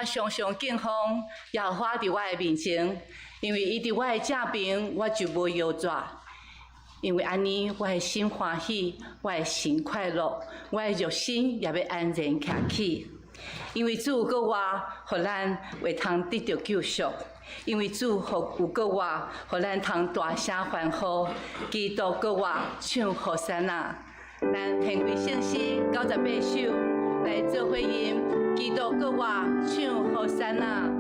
常常敬奉耶和华伫我的面前，因为伊伫我的正边，我就无摇拽。因为安尼，我的心欢喜，我的心快乐，我的肉身也要安然徛起。因为主有个我，互咱会通得到救赎。因为主有个我，互咱通大声欢呼。基督个我唱和散那，咱献归圣诗98首来做回应。基督个我唱和散那。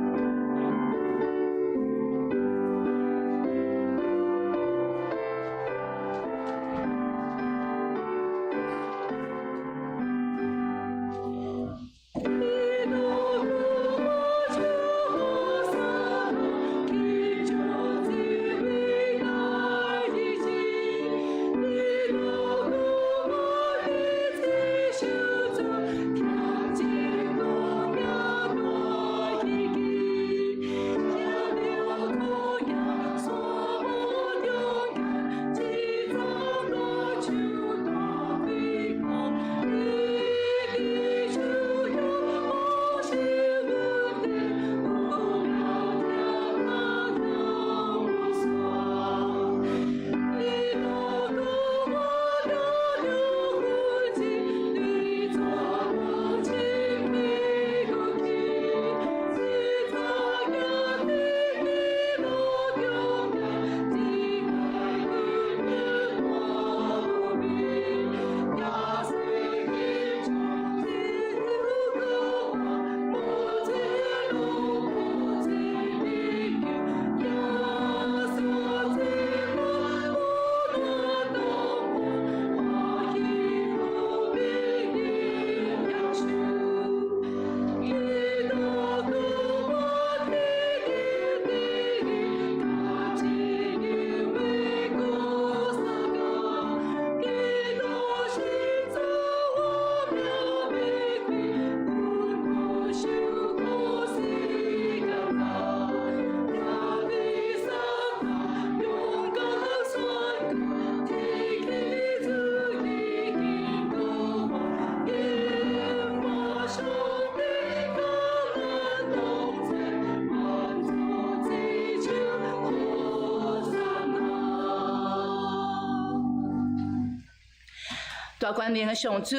大光明的上主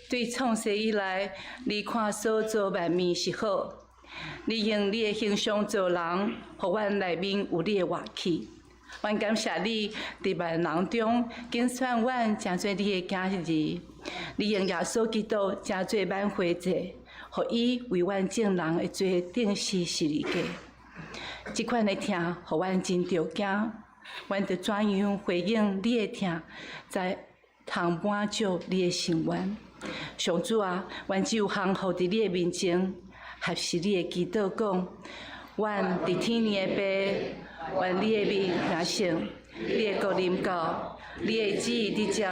对创世以来，你看所造万物是好，你用你的形象造人，互阮内面有你的活气。阮感谢你，伫万人中拣选阮成做你的囝儿。你用耶稣基督成做挽回者，互伊为阮众人的罪定死十字架。即款的疼，互阮真着惊。阮着怎样回应你的疼，在通满足你的心愿。上主啊，阮只有降服伫你的面前，合适你的祈祷讲：阮伫天年的爸，愿你的名名圣，你的国临到，你的旨意伫遮，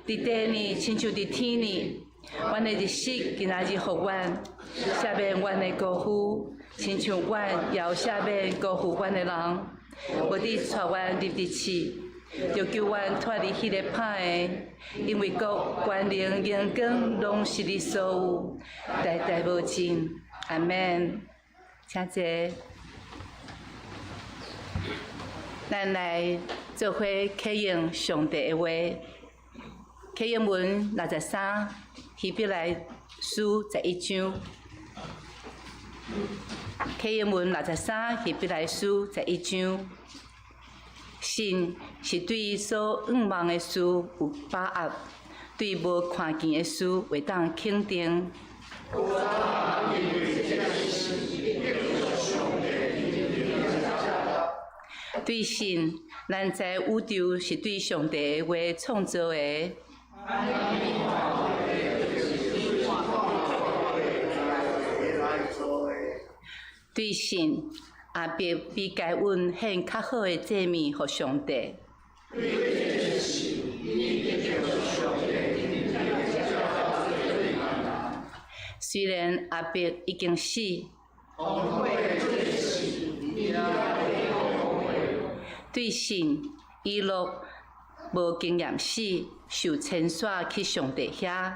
伫地呢，亲像伫天呢。阮的日食今仔日互阮，赦免阮的过负，亲像阮也有赦免过负阮的人。无伫带阮入地狱，就救阮脱离迄个歹的，因为国、权力、荣光，拢是你所有，代代无尽。阿免。请坐。咱来做伙启用上帝的话。启用文63，希伯来书11章。启用文63，希伯来书11章。信是对所仰望的事有把握，对无看见的事会当肯定。对信，咱知宇宙是对上帝的话创造的。对信，阿伯比该阮献较好的祭物予上帝。虽然阿伯已经死，对信，伊落无经验死，受牵线去上帝遐。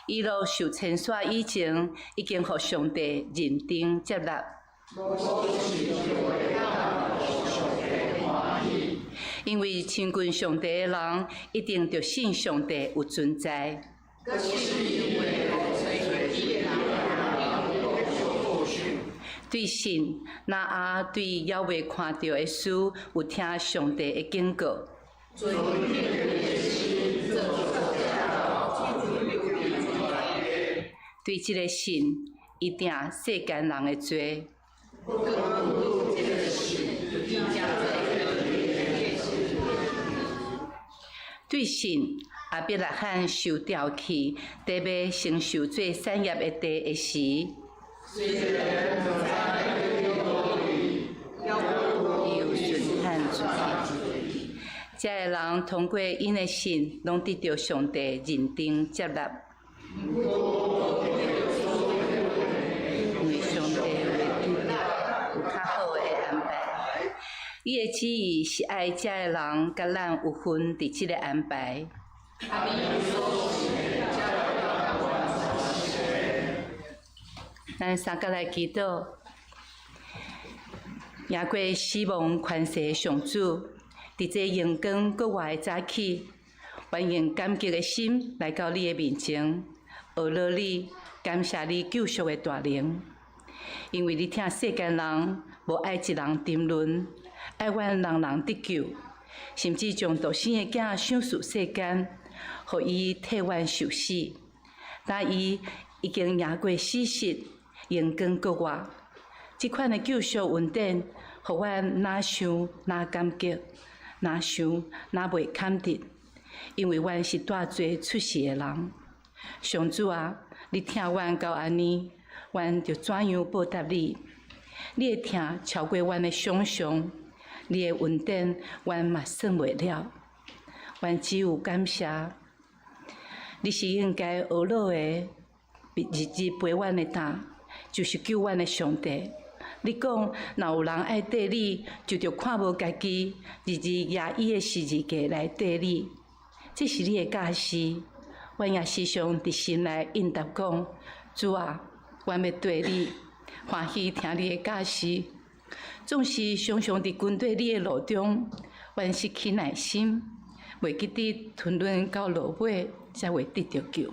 伊路受牵线以前，已经互上帝认定接纳。因为亲近上帝的人，一定着信上帝有存在。对神，那也对还未看到的事，有听上帝的警告。对这个神，一定世间人的罪。对神，也必来喊受调去，特别承受最产业的地的时。有顺汉主。这个人通过因的信，拢得到上帝认定接纳。因为上帝有较好的安排，伊的旨意是爱这个人甲咱有份伫即个安排。咱三甲来祈祷，赢过死亡权势上主，伫这阳光搁活的早起，愿用感激的心来到你的面前，学乐你，感谢你救赎的大能。因为你听世间人无爱一人沉沦，爱阮人人得救，甚至将独生的囝赏赐世间，互伊替阮受死。但伊已经赢过死实，阳光搁活，即款的救赎恩典，互阮哪想哪感激，哪想哪袂堪得，因为阮是带罪出世的人。上主啊，你听阮到安尼，阮就怎样报答你？你的听超过阮的想象，你的恩典阮嘛算袂了。阮只有感谢，你是应该学老的，日日陪阮的担，就是救阮的上帝。你讲，若有人爱缀你，就着看无家己，日日压抑的时日价来缀你。这是你的教示，阮也时常伫心内应答讲：主啊，阮要缀你，欢喜听你的教示。总是常常伫跟对你的路中，阮失去耐心，袂记得吞忍到落尾，才会得到救。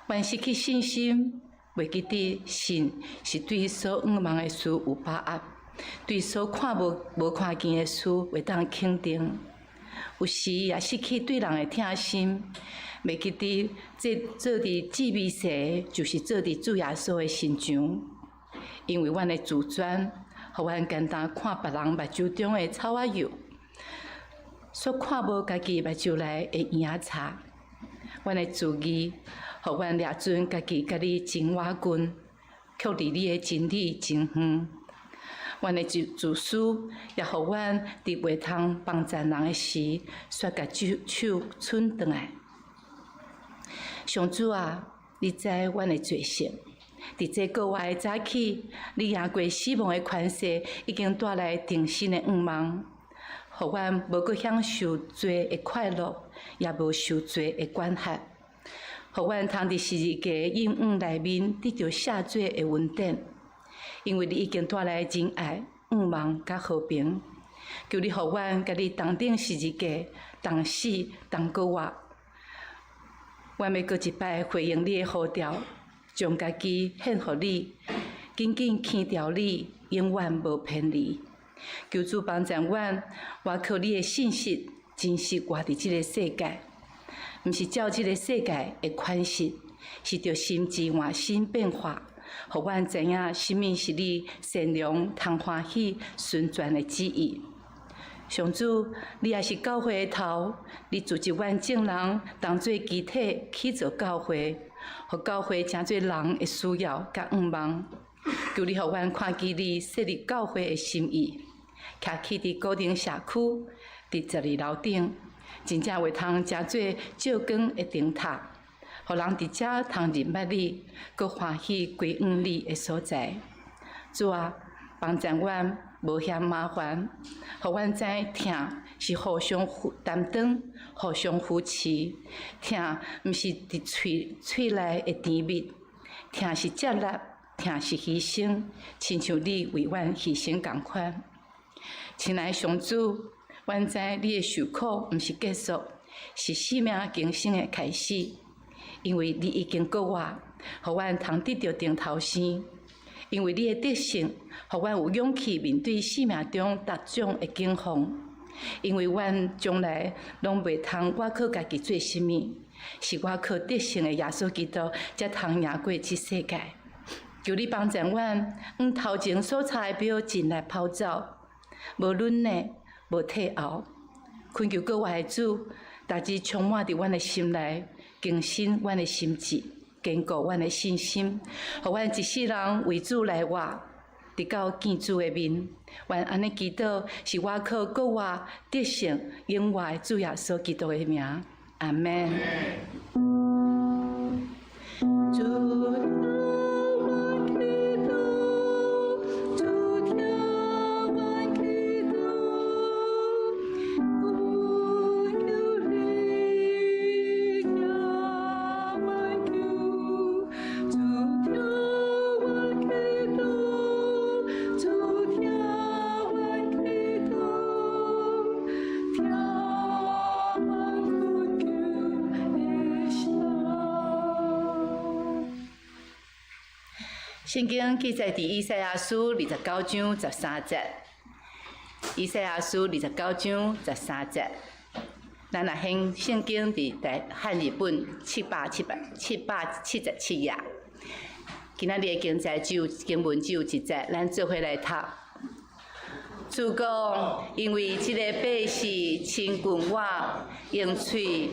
阮失去信心。袂记得神是对所仰望的事有把握，对所看无看见的事会当肯定。有时也失去对人的疼心，袂记得这做伫至美世，就是做伫主耶稣的身上。因为阮的自尊，互阮简单看别人目睭中的草仔油，所看无家己目睭内的圆仔叉。阮的自义。互阮掠准家己甲你真瓦近，却离你的真理真远。阮的自私，也互阮伫袂通帮助人的时，煞甲手伸转来。上主啊，你知阮的罪性，伫这国外的早起，你赢过死亡的权势，已经带来定心的愿望，互阮无阁享受罪的快乐，也无受罪的管辖。互阮通伫时日价应允内面得到赦罪的恩典，因为你已经带来仁爱、愿望甲和平。求你互阮甲你同顶时日价，同死同搁活。阮要搁一摆回应你的呼召，将家己献互你，紧紧牵调你，永远无偏离。求主帮助阮，我靠你的信息，真实活伫即个世界。毋是照即个世界的款式，是着心智换新变化，互阮知影什么是你善良、通欢喜、顺转的旨意。上主，你也是教会的头，你组织阮众人当做集体去做教会，互教会成做人的需要甲愿望。求你互阮看见你设立教会的心意，徛起伫固定社区，伫12楼顶。真正会通诚做照光的灯塔，互人伫遮通认捌你，佮欢喜归向你的所在。主啊，帮助阮，无遐麻烦，互阮知疼是互相担当、互相扶持。疼毋是伫喙内的甜蜜，疼是接纳，疼是牺牲，亲像你为阮牺牲共款。亲爱的上主，阮知你的受苦毋是结束，是生命更新的开始，因为你已经过我，互阮通得到顶头生。因为你的德性，互阮有勇气面对生命中各种的境况。因为阮将来拢袂通我靠家己做甚物，是我靠德性的耶稣基督才通赢过这世界。求你帮助阮，往头前所插的标进来跑走，无软弱，无退后。恳求各位的主，逐日充满伫阮的心内，更新阮的心智。坚固阮的信心，互阮一世人为主来活，直到见主的面。愿安尼祈祷，是我靠国我德性永活的主耶稣基督的名。阿门。圣经记载伫以赛亚书29章13节，以赛亚书29章13节。咱若掀圣经伫汉语本777页，今仔日的经文只有一节，咱做伙来读。主讲，因为即个百姓亲近我，用嘴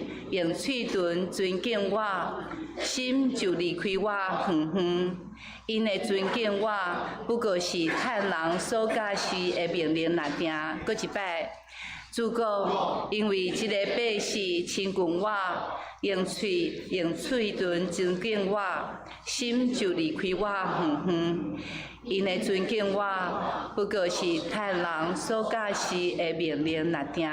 唇尊敬我，心就离开我远远。因会尊敬我，不过是趁人所假施的命令来定。搁一摆，主讲，因为即个百姓亲近我，用嘴唇尊敬我，心就离开我远远。因会尊敬我，不过是趁人所假施的命令来定。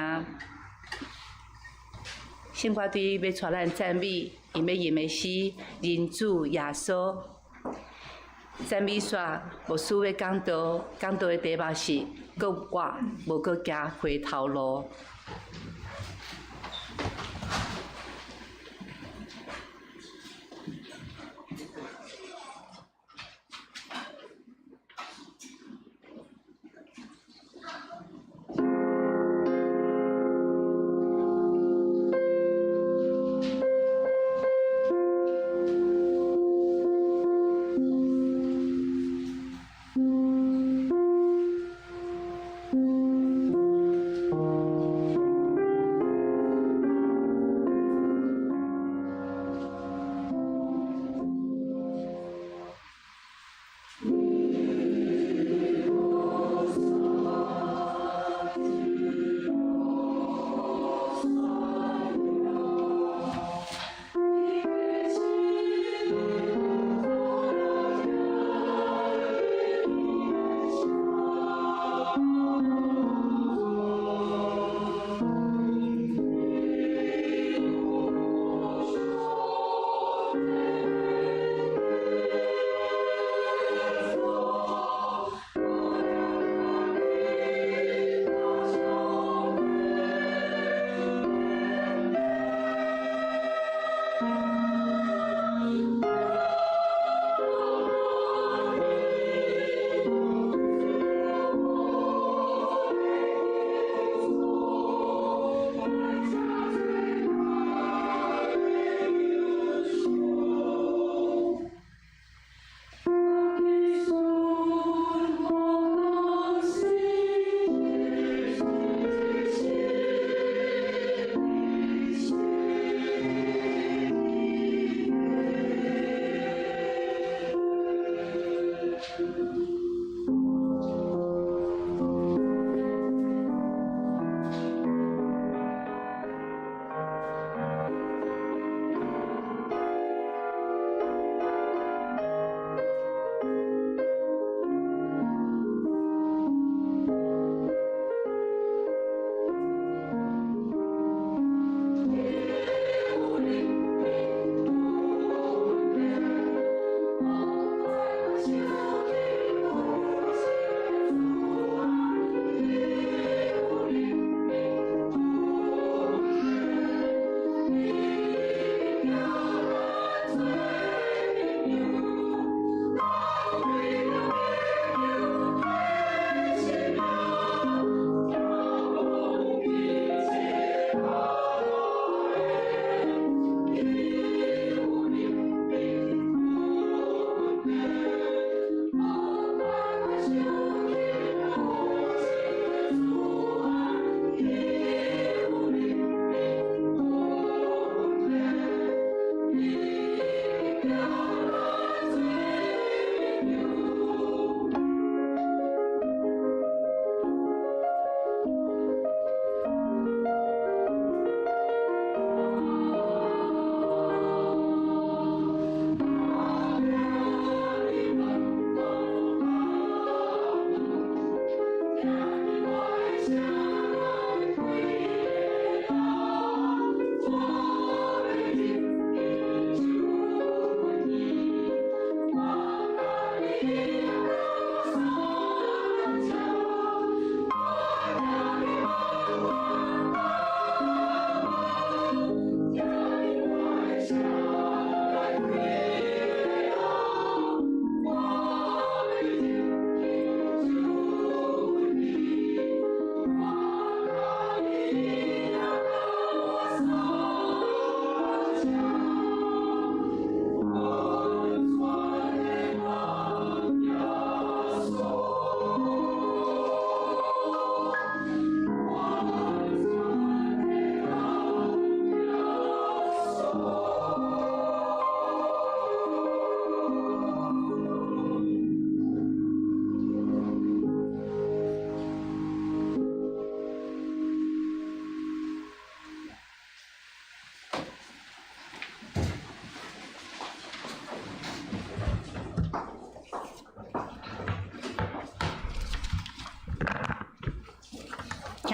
圣歌队要带咱赞美，因要吟的诗，人主耶稣。赞美煞无需要讲道，讲道的题目是“搁我无搁行回头路”。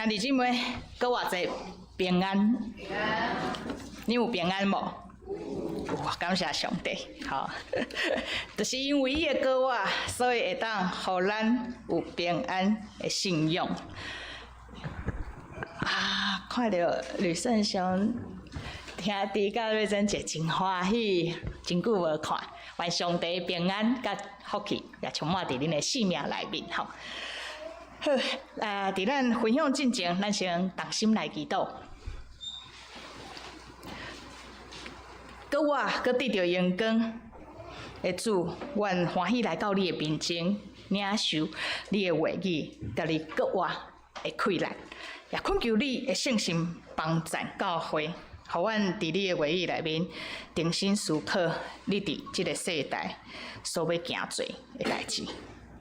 兄弟姊妹，搁偌济平安？你有平安无？哇，感谢上帝，好，就是因为伊的歌我，所以会当互咱有平安的信用。啊，看到吕胜雄兄弟甲瑞珍姐真欢喜，真久无看，愿上帝平安甲福气也充满伫恁的生命内面吼。好，伫咱分享进前，咱先同心来祈祷。搁我搁得到阳光的主，愿欢喜来到你的面前，领受你的话语，甲你搁我的快乐，也恳求你的圣心帮赞教会，互阮伫你的话语内面定心思考，你伫即个世代所要行做的代志。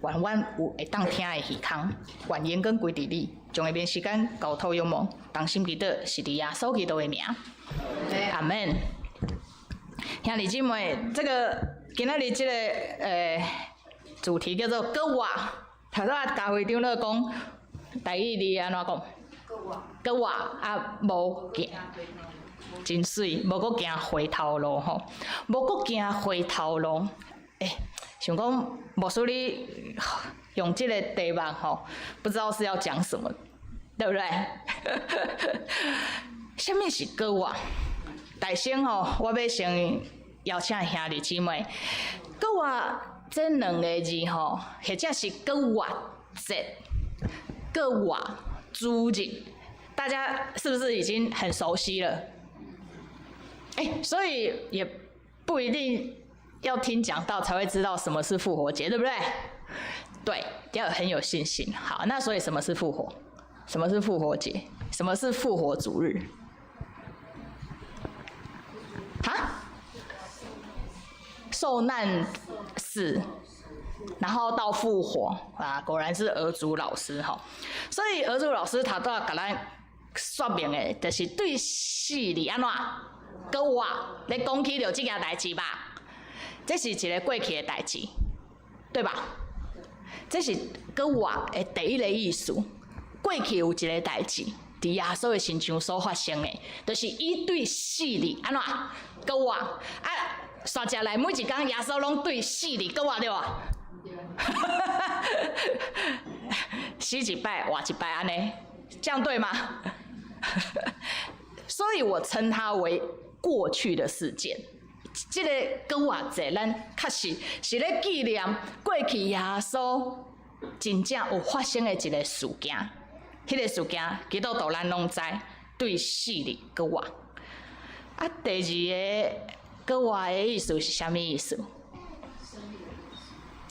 愿阮有会当听的耳孔，愿阳光归伫你，将下面时间交托仰望，同心祈祷是伫耶稣基督的名，阿门。兄弟姊妹，这个今仔日这个主题叫做“搁我”。头仔大会长咧讲，台语你安怎讲？搁我啊，无行，真水，无搁行回头路吼，无搁行回头路。想讲牧师你用这个题目吼，不知道是要讲什么，对不对？什么是搁我？大先吼，我要先邀请兄弟姊妹，搁我这两个字吼，或者是搁我节、搁我主日，大家是不是已经很熟悉了？所以也不一定要听讲道才会知道什么是复活节，对不对？对，要很有信心。好，那所以什么是复活？什么是复活节？什么是复活主日？受难死，然后到复活啊！果然是儿主老师哈。所以儿主老师他都要甲咱说明的，就是对死哩安怎搁我咧讲起着这件代志吧。这是一个过去的代志，对吧？这是搁我的第一个意思。过去有一个代志，伫耶稣的身上所发生的，就是伊对死哩安怎搁我啊。煞只来每一天耶稣拢对死哩搁我对吧？死一摆活一摆安尼，这样对吗？所以我称它为过去的事件。这个搁我节，咱确实是咧纪念过去耶稣真正有发生的一个事件。迄个事件，基督徒咱拢知，对死哩搁我。啊，第二个搁我的意思是啥物意思？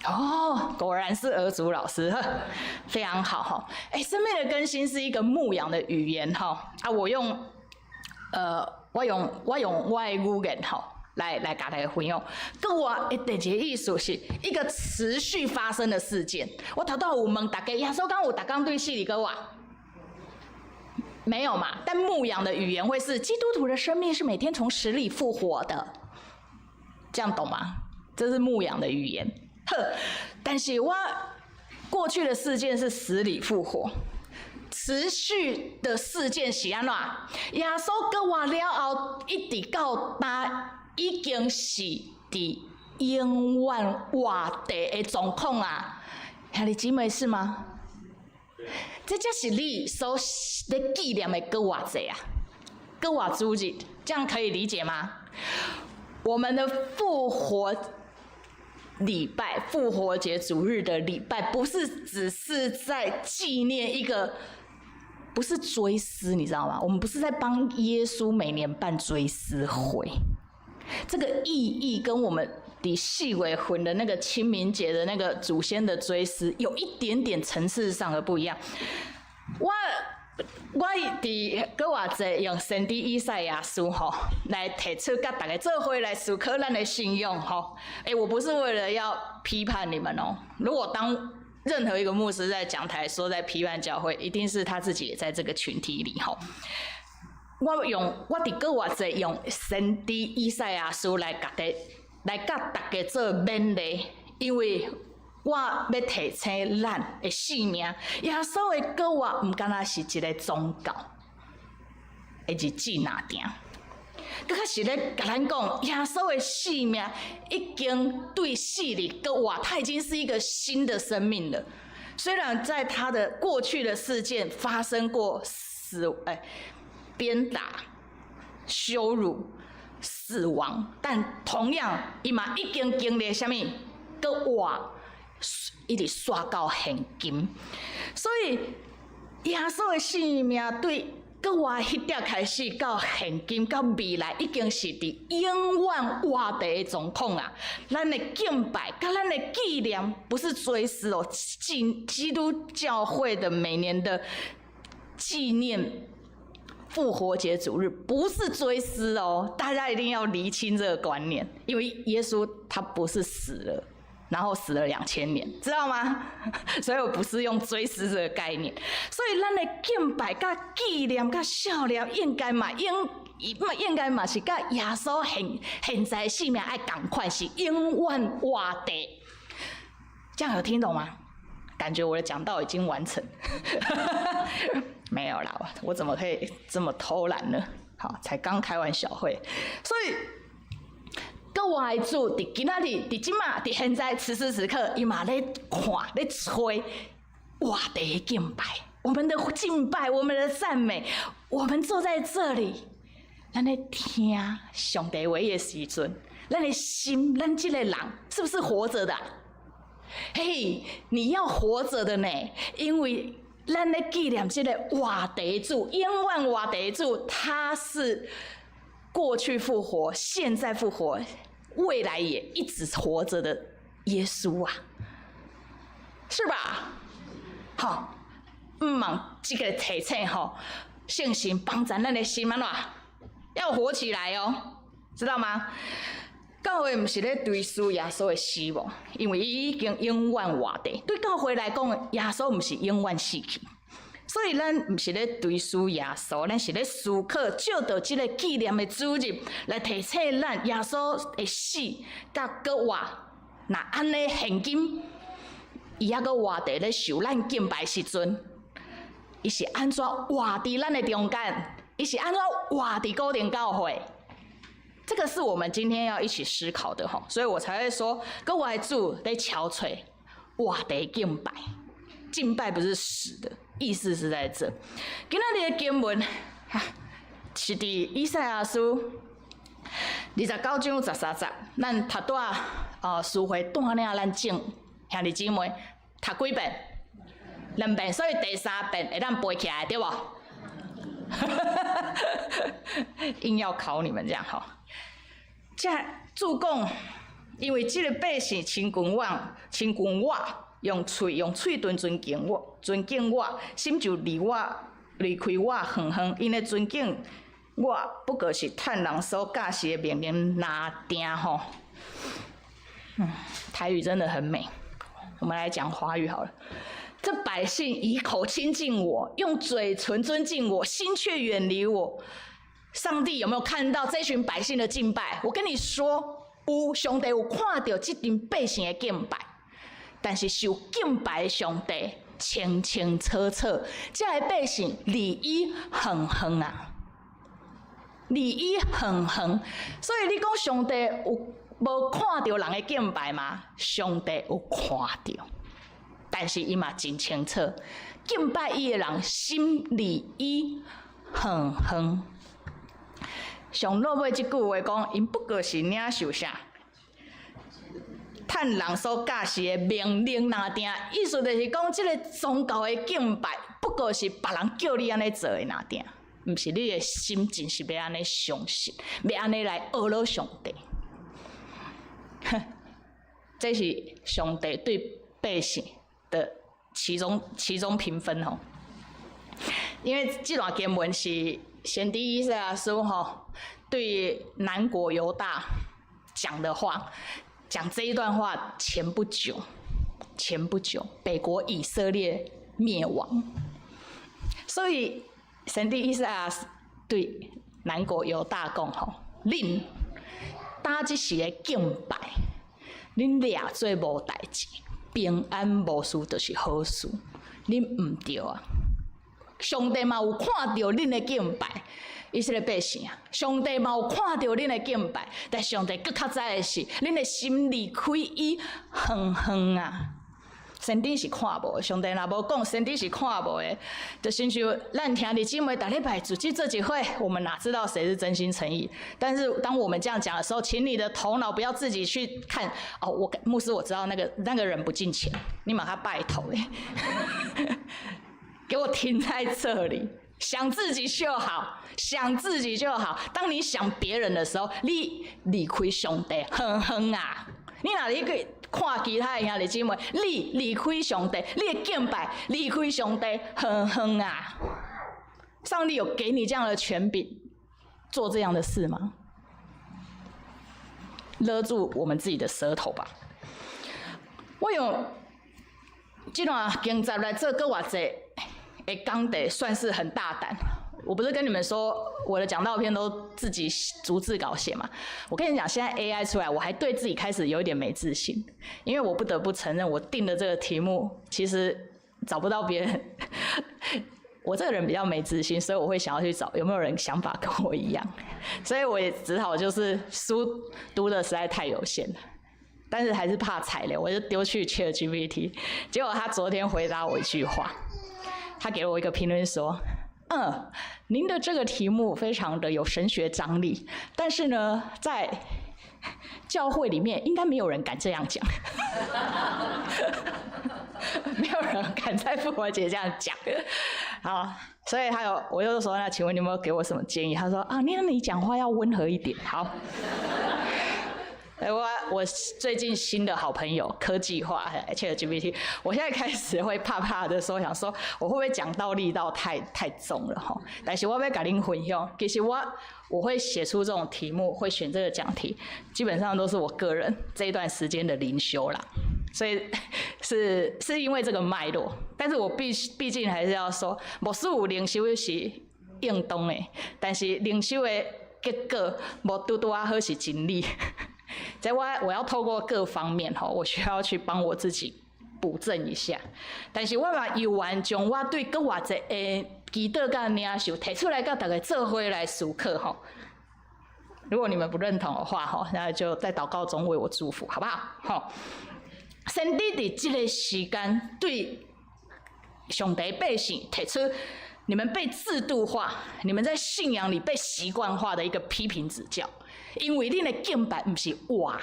哦，果然是儿主老师，非常好哈。生命的更新是一个牧养的语言哈。啊，我用我用我的语言哈来甲大家分享。搁我的第二个意思是一个持续发生的事件。我头到有问大家，耶稣刚有逐工对死哩搁我？没有嘛？但牧养的语言会是基督徒的生命是每天从死里复活的，这样懂吗？这是牧养的语言。但是我过去的事件是死里复活，持续的事件是安怎？耶稣搁活了后，一直到他已经是伫永远活地的状况啊！兄弟姊妹是吗？这才是你所咧纪念的搁活节啊，搁活主日，这样可以理解吗？我们的复活礼拜、复活节主日的礼拜，不是只是在纪念一个，不是追思，你知道吗？我们不是在帮耶稣每年办追思会，这个意义跟我们的细尾魂的那个清明节的那个祖先的追思，有一点点层次上的不一样。我伫搁活节用先知以赛亚书吼来提出，甲大家做伙来思考咱的信仰吼。我不是为了要批判你们哦。如果当任何一个牧师在讲台说在批判教会，一定是他自己也在这个群体里吼。我伫搁活节用先知以赛亚书来甲大家做勉励，因为我要提醒咱的性命，耶稣的教我唔敢若是一个宗教的日子那定，佮较是咧甲咱讲，耶稣的性命已经对死里教我，他已经是一个新的生命了。虽然在他的过去的事件发生过鞭打、羞辱、死亡，但同样伊嘛已经经历什么？佮我一直刷到现今，所以耶稣的性命对佮我迄点开始到现今到未来，已经是伫永远活地的状况啊！咱的敬拜甲咱的纪念，不是追思哦，基督教会的每年的纪念复活节主日，不是追思哦，大家一定要厘清这个观念，因为耶稣他不是死了。然后死了2000年，知道吗？所以我不是用追思这个概念。所以咱的敬拜、甲纪念、甲孝念，应该嘛是甲耶稣现在性命爱同款，是永远活地。这样有听懂吗？感觉我的讲道已经完成。没有啦，我怎么可以这么偷懒呢？好，才刚开完小会，所以。佮我的主，伫今仔日，伫即马，伫现在此时此刻，伊嘛咧看咧吹活地的敬拜，我们的敬拜，我们的赞美，我们坐在这里，咱咧听上帝话的时阵，咱的心，咱这个人是不是活着的？嘿，你要活着的呢，因为咱咧纪念这个活地主，永远活地主，他是。过去复活，现在复活，未来也一直活着的耶稣啊，是吧？好，忙这个提醒吼，信心帮助咱的心安怎要活起来哦，知道吗？教会不是咧追思耶稣的死亡，因为伊已经永远活地。对教会来讲，耶稣不是永远死去。所以咱唔是咧追思耶稣，咱是咧思考，借着这个纪念的主日来提醒咱耶稣的死，甲搁活。那安尼现今，伊还搁活地咧受咱敬拜时阵，伊是安怎活伫咱的中间？伊是安怎活伫固定教会？这个是我们今天要一起思考的吼，所以我才会说，搁我的主咧憔悴活地敬拜，敬拜不是死的。意思是在这，今仔日的经文是伫以赛亚书29章13节，咱读带诗会带领咱众兄弟姊妹读几遍？2遍，所以第3遍会当背起来，对不？硬要考你们这样吼。这主讲，因为这个百姓亲近我。用嘴唇尊敬我，心就离开我远远，因为尊敬我，不过是趁人所教示的命令拿定吼。台语真的很美，我们来讲华语好了。这百姓以口亲近我，用嘴唇尊敬我，心却远离我。上帝有没有看到这群百姓的敬拜？我跟你说，上帝有看到这群百姓的敬拜。但是受敬拜的上帝清清楚楚，这个百姓离伊远远啊，离伊远远。所以你讲上帝有无看到人的敬拜吗？上帝有看到，但是伊嘛真清楚，敬拜伊的人心离伊远远。上落尾这句话讲，因不过是领受啥？趁人所教示的命令拿定，意思就是讲，这个宗教的敬拜，不过是别人叫你安尼做的拿定，不是你的心真是要安尼相信，要安尼来阿罗上帝。这是上帝对百姓的其中评分吼。因为这段经文是先知以赛亚书吼对南国犹大讲的话。讲这一段话前不久，北国以色列灭亡，所以神的以赛亚对南国犹大讲吼，恁打这时的敬拜，恁掠做无代志，平安无事就是好事，恁毋对啊！上帝嘛有看到恁的敬拜，以色列百姓啊，上帝嘛有看到恁的敬拜，但上帝更较知的是，恁的心离开伊远远啊！神顶是看无的，上帝若无讲，神顶是看无的，就亲像咱听弟姊妹逐礼拜主祭这几会，我们哪知道谁是真心诚意？但是当我们这样讲的时候，请你的头脑不要自己去看哦，牧师我知道那个人不进钱，你把他拜头给我停在这里，想自己就好，想自己就好。当你想别人的时候，你离开上帝远远啊！你哪里可以？看其他的兄弟姊妹，你离开上帝，你的敬拜离开上帝远远啊！上帝有给你这样的权柄，做这样的事吗？勒住我们自己的舌头吧。我用这段经节来做个偌济的讲题，算是很大胆。我不是跟你们说我的讲道片都自己逐字稿写嘛？我跟你讲，现在 AI 出来，我还对自己开始有一点没自信，因为我不得不承认，我定的这个题目其实找不到别人。我这个人比较没自信，所以我会想要去找有没有人想法跟我一样，所以我也只好就是书读的实在太有限了，但是还是怕踩雷，我就丢去 ChatGPT， 结果他昨天回答我一句话，他给了我一个评论说。您的这个题目非常的有神学张力，但是呢，在教会里面应该没有人敢这样讲，没有人敢在复活节这样讲。好，所以我就说，那请问你有没有给我什么建议？他说啊，你讲话要温和一点。好。我最近新的好朋友科技化 ChatGPT， 我现在开始会怕怕的时候，想说我会不会讲道力道太重了哈？但是我要跟您分享，其实我会写出这种题目，会选这个讲题，基本上都是我个人这一段时间的灵修啦，所以是因为这个脉络，但是我毕竟还是要说，牧师有灵修是应当的，但是灵修的结果无拄拄好是真理。在我要透过各方面我需要去帮我自己补正一下。但是我嘛又完将我对各偌济的祈祷甲领袖提出来，甲大家做伙来思考如果你们不认同的话那就在祷告中为我祝福，好不好？神帝伫这个时间对上帝百姓提出你们被制度化，你们在信仰里被习惯化的一个批评指教。因为恁的敬拜不是活的，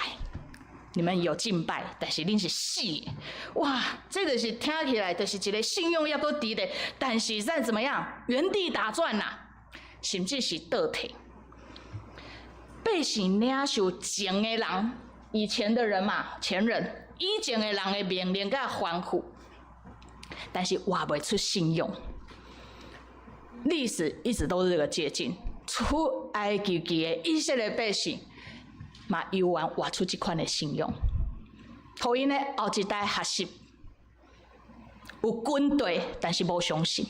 你们有敬拜，但是恁是死的。哇，这个是听起来就是一个信用要够低的，但是在怎么样原地打转啦，甚至是倒退。百姓领受前的人，以前的人嘛，前人以前的人的命令甲吩咐，但是活不出信用。历史一直都是这个借鉴。出埃及记的以色列百姓嘛，犹原活出这款的信用，互因咧后一代学习。有军队，但是无相信，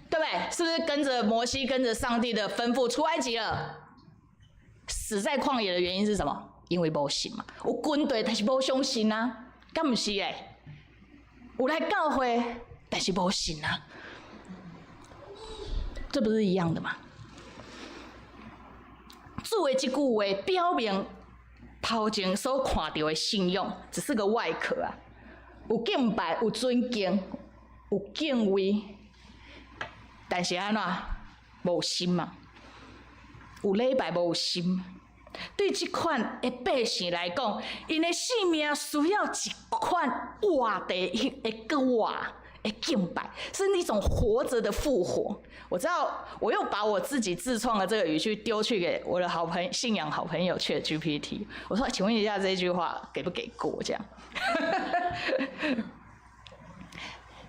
对不对？是不是跟着摩西，跟着上帝的吩咐出埃及了？死在旷野的原因是什么？因为无信嘛。有军队，但是无相信啊，敢不是诶？有来教会，但是无信啊，这不是一样的吗？主的这句话表明头前所看到的信用只是个外壳啊，有敬拜，有尊敬，有敬畏，但是安怎无心嘛？有礼拜无心。对这款的百姓来讲，因的性命需要一款活的个活的敬拜，是一种活着的复活。我知道，我又把我自己自创的这个语句丢去给我的信仰好朋友ChatGPT， 我说，请问一下这句话给不给过？这样。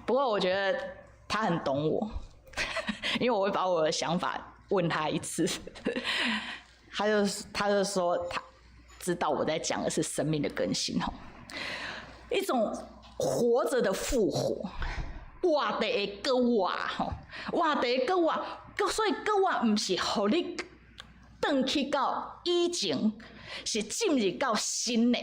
不过我觉得他很懂我，因为我会把我的想法问他一次，他就说他知道我在讲的是生命的更新一种活着的复活。活的会搁活活的会搁活，所以搁活唔是互你转去到以前，是进入到新的。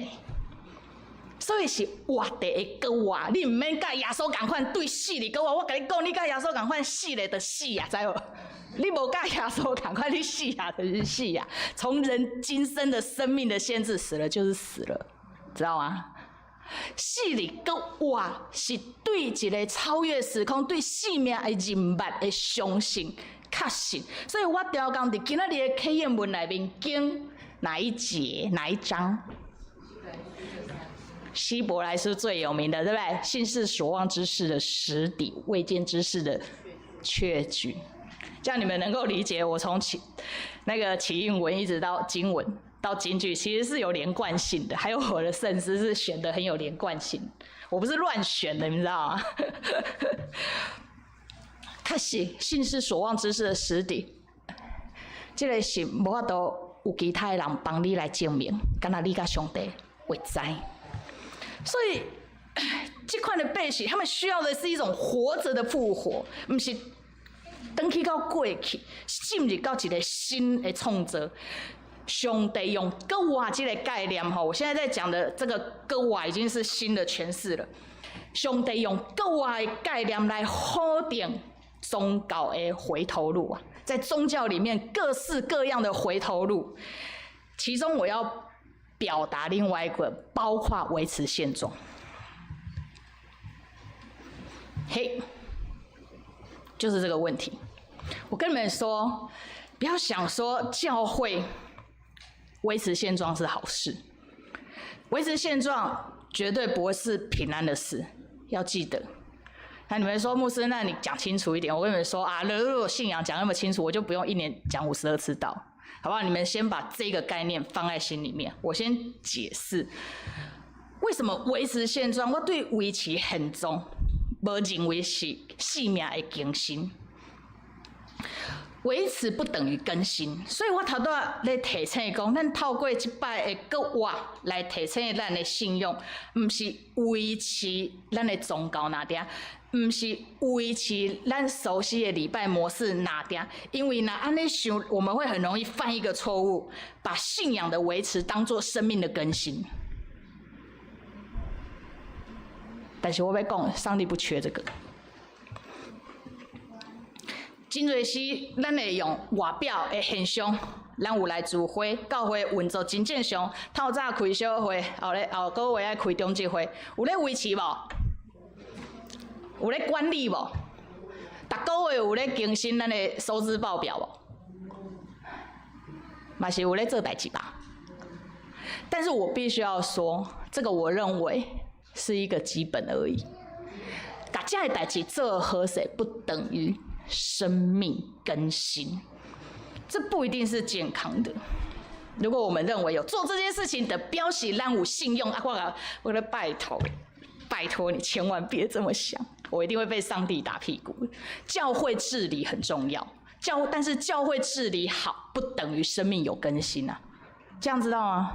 所以是活地的搁活，你唔免甲耶稣共款对死的搁活。我甲你讲，你甲耶稣共款死的就死啊，知无？你无甲耶稣共款，你死啊就是死啊。从人今生的生命的限制，死了就是死了，知道吗？死的搁活是对一个超越时空、对生命的认捌的相信、确信。所以我调讲伫今仔日的考验文内面经哪一节哪一章？希伯来书最有名的，对不对？信是所望之事的实底，未见之事的确据。这样你们能够理解我从起印文一直到经文到金句，其实是有连贯性的。还有我的圣诗是选的很有连贯性，我不是乱选的，你知道吗？确实，信是所望之事的实底，这个是无法度有其他的人帮你来证明，敢若你甲上帝会知。所以，这款的背信，他们需要的是一种活着的复活，不是回去到过去，进入到一个新的创造。上帝用“搁活”这个概念，我现在在讲的这个“搁活”已经是新的诠释了。上帝用“搁活”的概念来否定宗教的回头路啊，在宗教里面各式各样的回头路，其中我要表达另外一个，包括维持现状。嘿，就是这个问题。我跟你们说，不要想说教会维持现状是好事，维持现状绝对不会是平安的事，要记得。那你们说牧师，那你讲清楚一点。我跟你们说啊，如果信仰讲那么清楚，我就不用一年讲52次道。好不好？你们先把这个概念放在心里面。我先解释为什么维持现状。我对维持很重，无认为是生命的更新。维持不等于更新，所以我头拄仔咧提醒讲，咱透过这摆的搁活来提醒咱的信用，唔是维持咱的宗教哪点。唔是维持咱熟悉的礼拜模式哪点，因为那安尼想，我们会很容易犯一个错误，把信仰的维持当作生命的更新。但是我要讲，上帝不缺这个。真侪时，咱会用外表的现象，咱有来聚会，教会运作真正常。透早开小会，后个月爱开中级会，有咧维持无？有咧管理无？逐个月有咧更新咱的收支报表无？嘛是有咧做代志吧？但是我必须要说，这个我认为是一个基本而已。大家的代志做好势，不等于生命更新，这不一定是健康的。如果我们认为有做这件事情的表示让我信用啊，我的拜托你千万别这么想，我一定会被上帝打屁股。教会治理很重要，但是教会治理好不等于生命有更新啊，这样知道吗？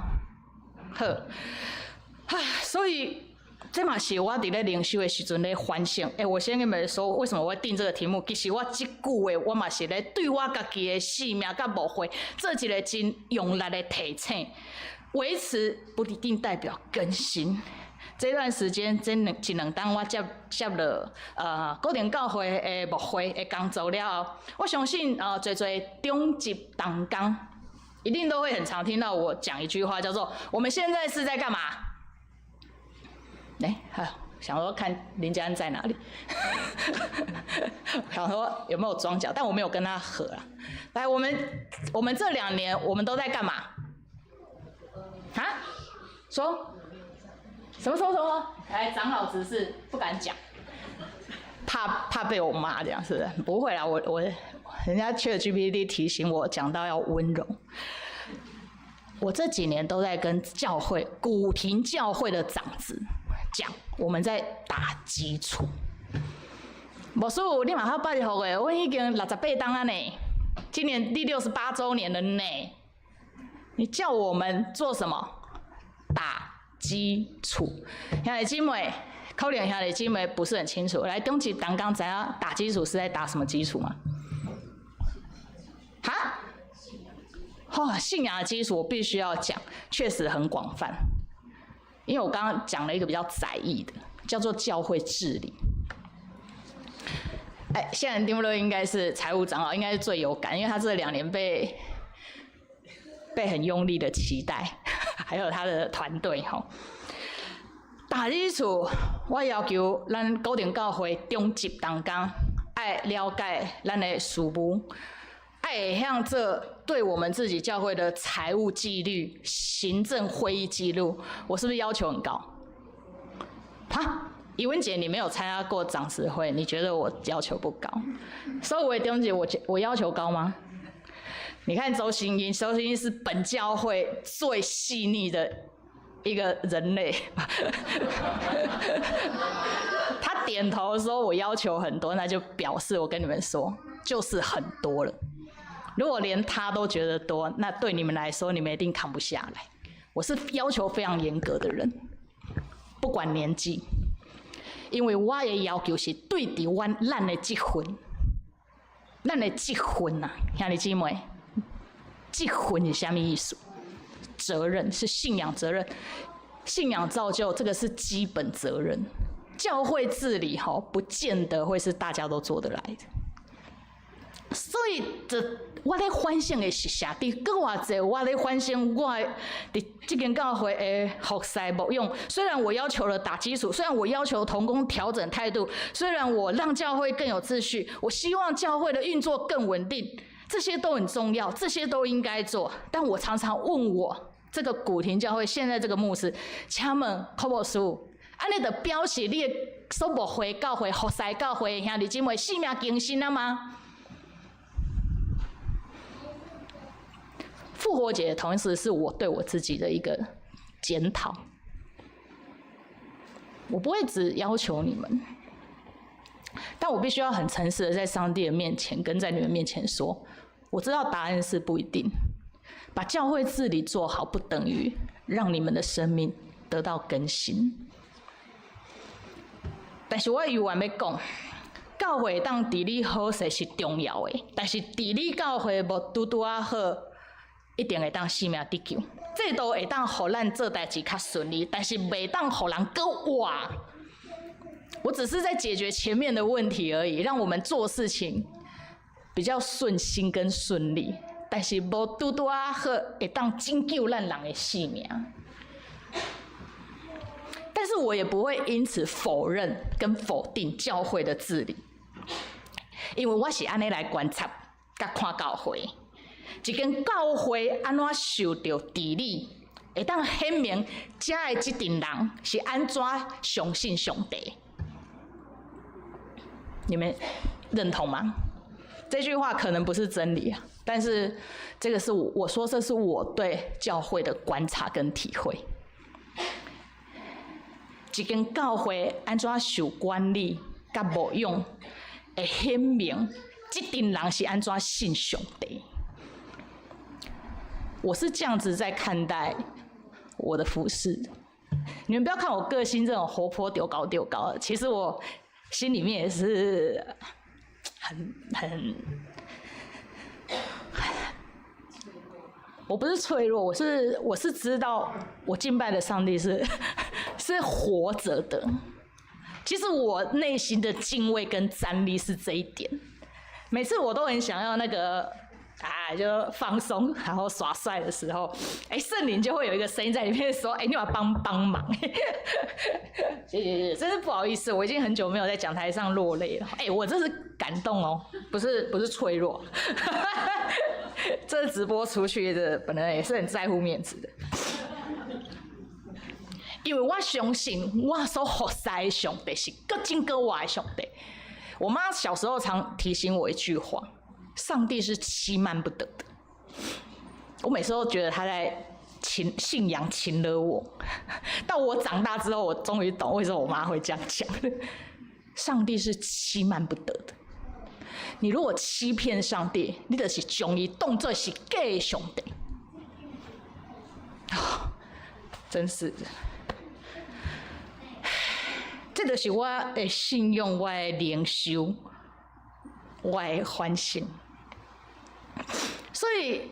所以这嘛是我伫咧灵修的时阵咧反省。我先跟你们说，为什么我会定这个题目？其实我这句话，我嘛是咧对我家己的生命甲牧会做一个真用力的提醒。维持不一定代表更新。这段时间，这一两档我接了固定教会的牧会的工作了后，我相信侪中级同工一定都会很常听到我讲一句话，叫做“我们现在是在干嘛？”想说看林家安在哪里，想说有没有装脚，但我没有跟他合啊。来，我们这2年我们都在干嘛？说什么？来，长老执事不敢讲，怕被我骂，这样是不是？不会啦，人家 ChatGPT 提醒我讲到要温柔。我这几年都在跟教会古亭教会的长子讲，我们在打基础。牧师，你嘛好捌好诶，我已经68档啊呢，今年第68周年了呢。你叫我们做什么？打基础。兄弟姐妹，可能兄弟姐妹不是很清楚。来，中级同工知影打基础是在打什么基础吗？信仰的基础我必须要讲，确实很广泛。因为我刚刚讲了一个比较窄义的，叫做教会治理。现在丁木乐应该是财务长老，应该是最有感，因为他这2年被很用力的期待，还有他的团队吼。大基础，我要求咱固定教会中级同工爱了解咱的事务，爱向这对我们自己教会的财务纪律、行政会议记录，我是不是要求很高？哈？怡文姐，你没有参加过长执会，你觉得我要求不高？所以我弟兄姐，我要求高吗？你看周星英是本教会最细腻的一个人类，他点头说我要求很多，那就表示我跟你们说，就是很多了。如果连他都觉得多，那对你们来说，你们一定扛不下来。我是要求非常严格的人，不管年纪。因为我的要求是对伫咱的积分，咱的积分啊，兄弟姊妹，积分是什么意思？责任是信仰责任，信仰造就这个是基本责任。教会治理不见得会是大家都做得来的。所以我咧反省的是啥？伫搁偌济，我咧反省我伫这间教会的服侍牧用。虽然我要求了打基础，虽然我要求同工调整态度，虽然我让教会更有秩序，我希望教会的运作更稳定，这些都很重要，这些都应该做。但我常常问我这个古亭教会现在这个牧师，请问可无师傅，安尼就表示你的所牧会教会、服侍教会兄弟姊妹性命更新了吗？复活节同时是我对我自己的一个检讨，我不会只要求你们，但我必须要很诚实的在上帝的面前跟在你们面前说，我知道答案是不一定，把教会治理做好不等于让你们的生命得到更新，但是我永远要讲，教会当治理好势是重要的，但是治理教会无拄拄啊好，一定会当性命得救，制度会当互咱做代志较顺利，但是袂当互人搁活。我只是在解决前面的问题而已，让我们做事情比较顺心跟顺利，但是无拄拄啊好，会当拯救咱人的性命。但是我也不会因此否认跟否定教会的治理，因为我是安尼来观察甲看教会。一间教会安怎受到治理，会当显明遮的这群人是安怎相信上帝。你们认同吗？这句话可能不是真理啊，但是这个是我说，这是我对教会的观察跟体会。一间教会安怎受管理甲牧养，会显明这群人是安怎信上帝。我是这样子在看待我的服事的。你们不要看我个性这种活泼丢高的，其实我心里面也是很，我不是脆弱，我是知道我敬拜的上帝是活着的。其实我内心的敬畏跟瞻礼是这一点。每次我都很想要那个。就放松，然后耍帅的时候，圣灵就会有一个声音在里面说：“你要帮忙。”谢谢，真是不好意思，我已经很久没有在讲台上落泪了。我这是感动哦，不是脆弱。这直播出去的，本来也是很在乎面子的，因为我相信我所服侍的上帝是更真更活的上帝。我妈小时候常提醒我一句话。上帝是欺瞒不得的，我每次都觉得他在信仰擒了我。到我长大之后，我终于懂为什么我妈会这样讲。上帝是欺瞒不得的，你如果欺骗上帝，你就是将他当作是假的上帝。真是的，这就是我的信仰，我的灵修，我的反省。所以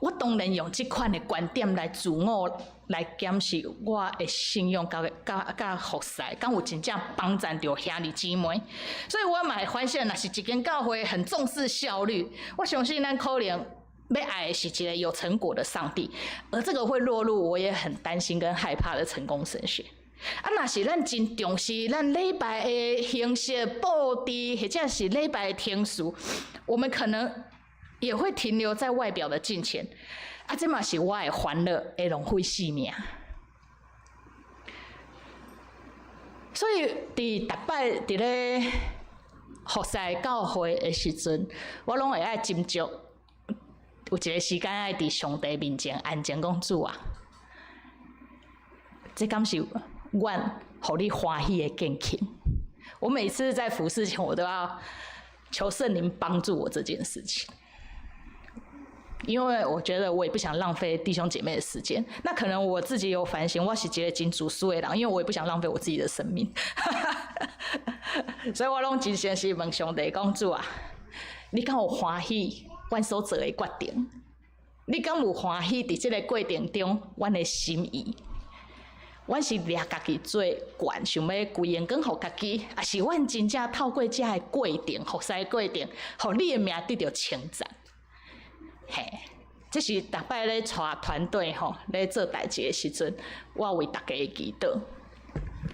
我当然用这款的观点来自我来检视我的信用甲服侍，敢有真正帮助到兄弟姊妹。所以我嘛会反省，若是一间教会很重视效率，我相信咱可能要爱的是一个有成果的上帝，而这个会落入我也很担心跟害怕的成功神学。啊，若是咱真重视咱礼拜的形式、布置，或者是礼拜的天数，我们可能也会停留在外表的敬虔。啊，这嘛是我的欢乐，会浪费生命。所以，伫逐摆伫咧服侍教会的时阵，我拢会爱斟酌，有一个时间爱伫上帝面前安静讲主啊，这敢是阮互你欢喜的敬虔。我每次在服侍前，我都要求圣灵帮助我这件事情。因为我觉得我也不想浪费弟兄姐妹的时间，那可能我自己有反省，我是一个真自私的人，因为我也不想浪费我自己的生命，所以我拢真诚是问上帝讲主啊，你敢有欢喜阮所做的决定？你敢有欢喜伫这个过程中阮的心意？阮是掠家己做惯，想要归荣光互家己，还是阮真正透过这个过程、服侍的过程，互你的名得到称赞？嘿，这是逐摆咧带团队吼，咧做代志的时阵，我为大家的祈祷。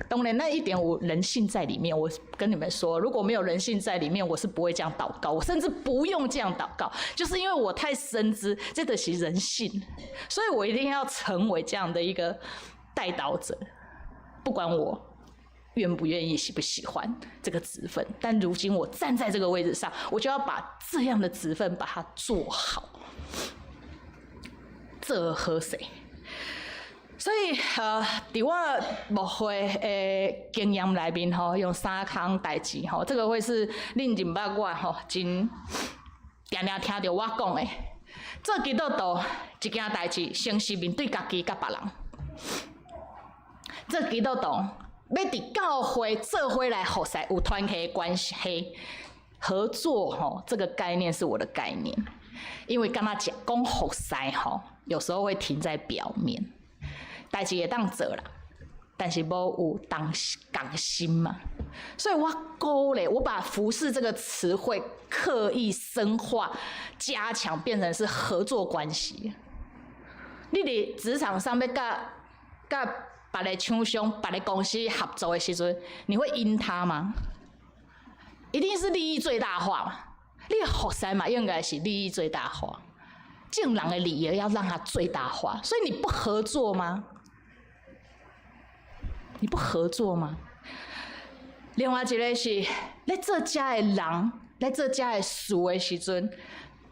当然，那一点有人性在里面。我跟你们说，如果没有人性在里面，我是不会这样祷告，我甚至不用这样祷告，就是因为我太深知这的是人性，所以我一定要成为这样的一个代祷者，不管我愿不愿意、喜不喜欢这个职分，但如今我站在这个位置上，我就要把这样的职分把它做好。做好势，所以伫我牧会的经验内面吼，用3项代志吼，这个会是恁认捌我吼，真常常听到我讲的。做基督徒一件代志，先是面对家己甲别人。做基督徒要伫教会做伙来服侍，有团契的关系，合作吼，这个概念是我的概念。因为刚才讲服侍吼，有时候会停在表面，代志会当做啦，但是无有同心嘛。所以我鼓励我把服侍这个词汇刻意深化、加强，变成是合作关系。你伫职场上要甲别个厂商、别个公司合作的时阵，你会因他吗？一定是利益最大化嘛。你的服侍嘛，应该是利益最大化，敬人的利益要让它最大化，所以你不合作吗？你不合作吗？另外一个是，咧做遮的人，咧做遮的事的时阵，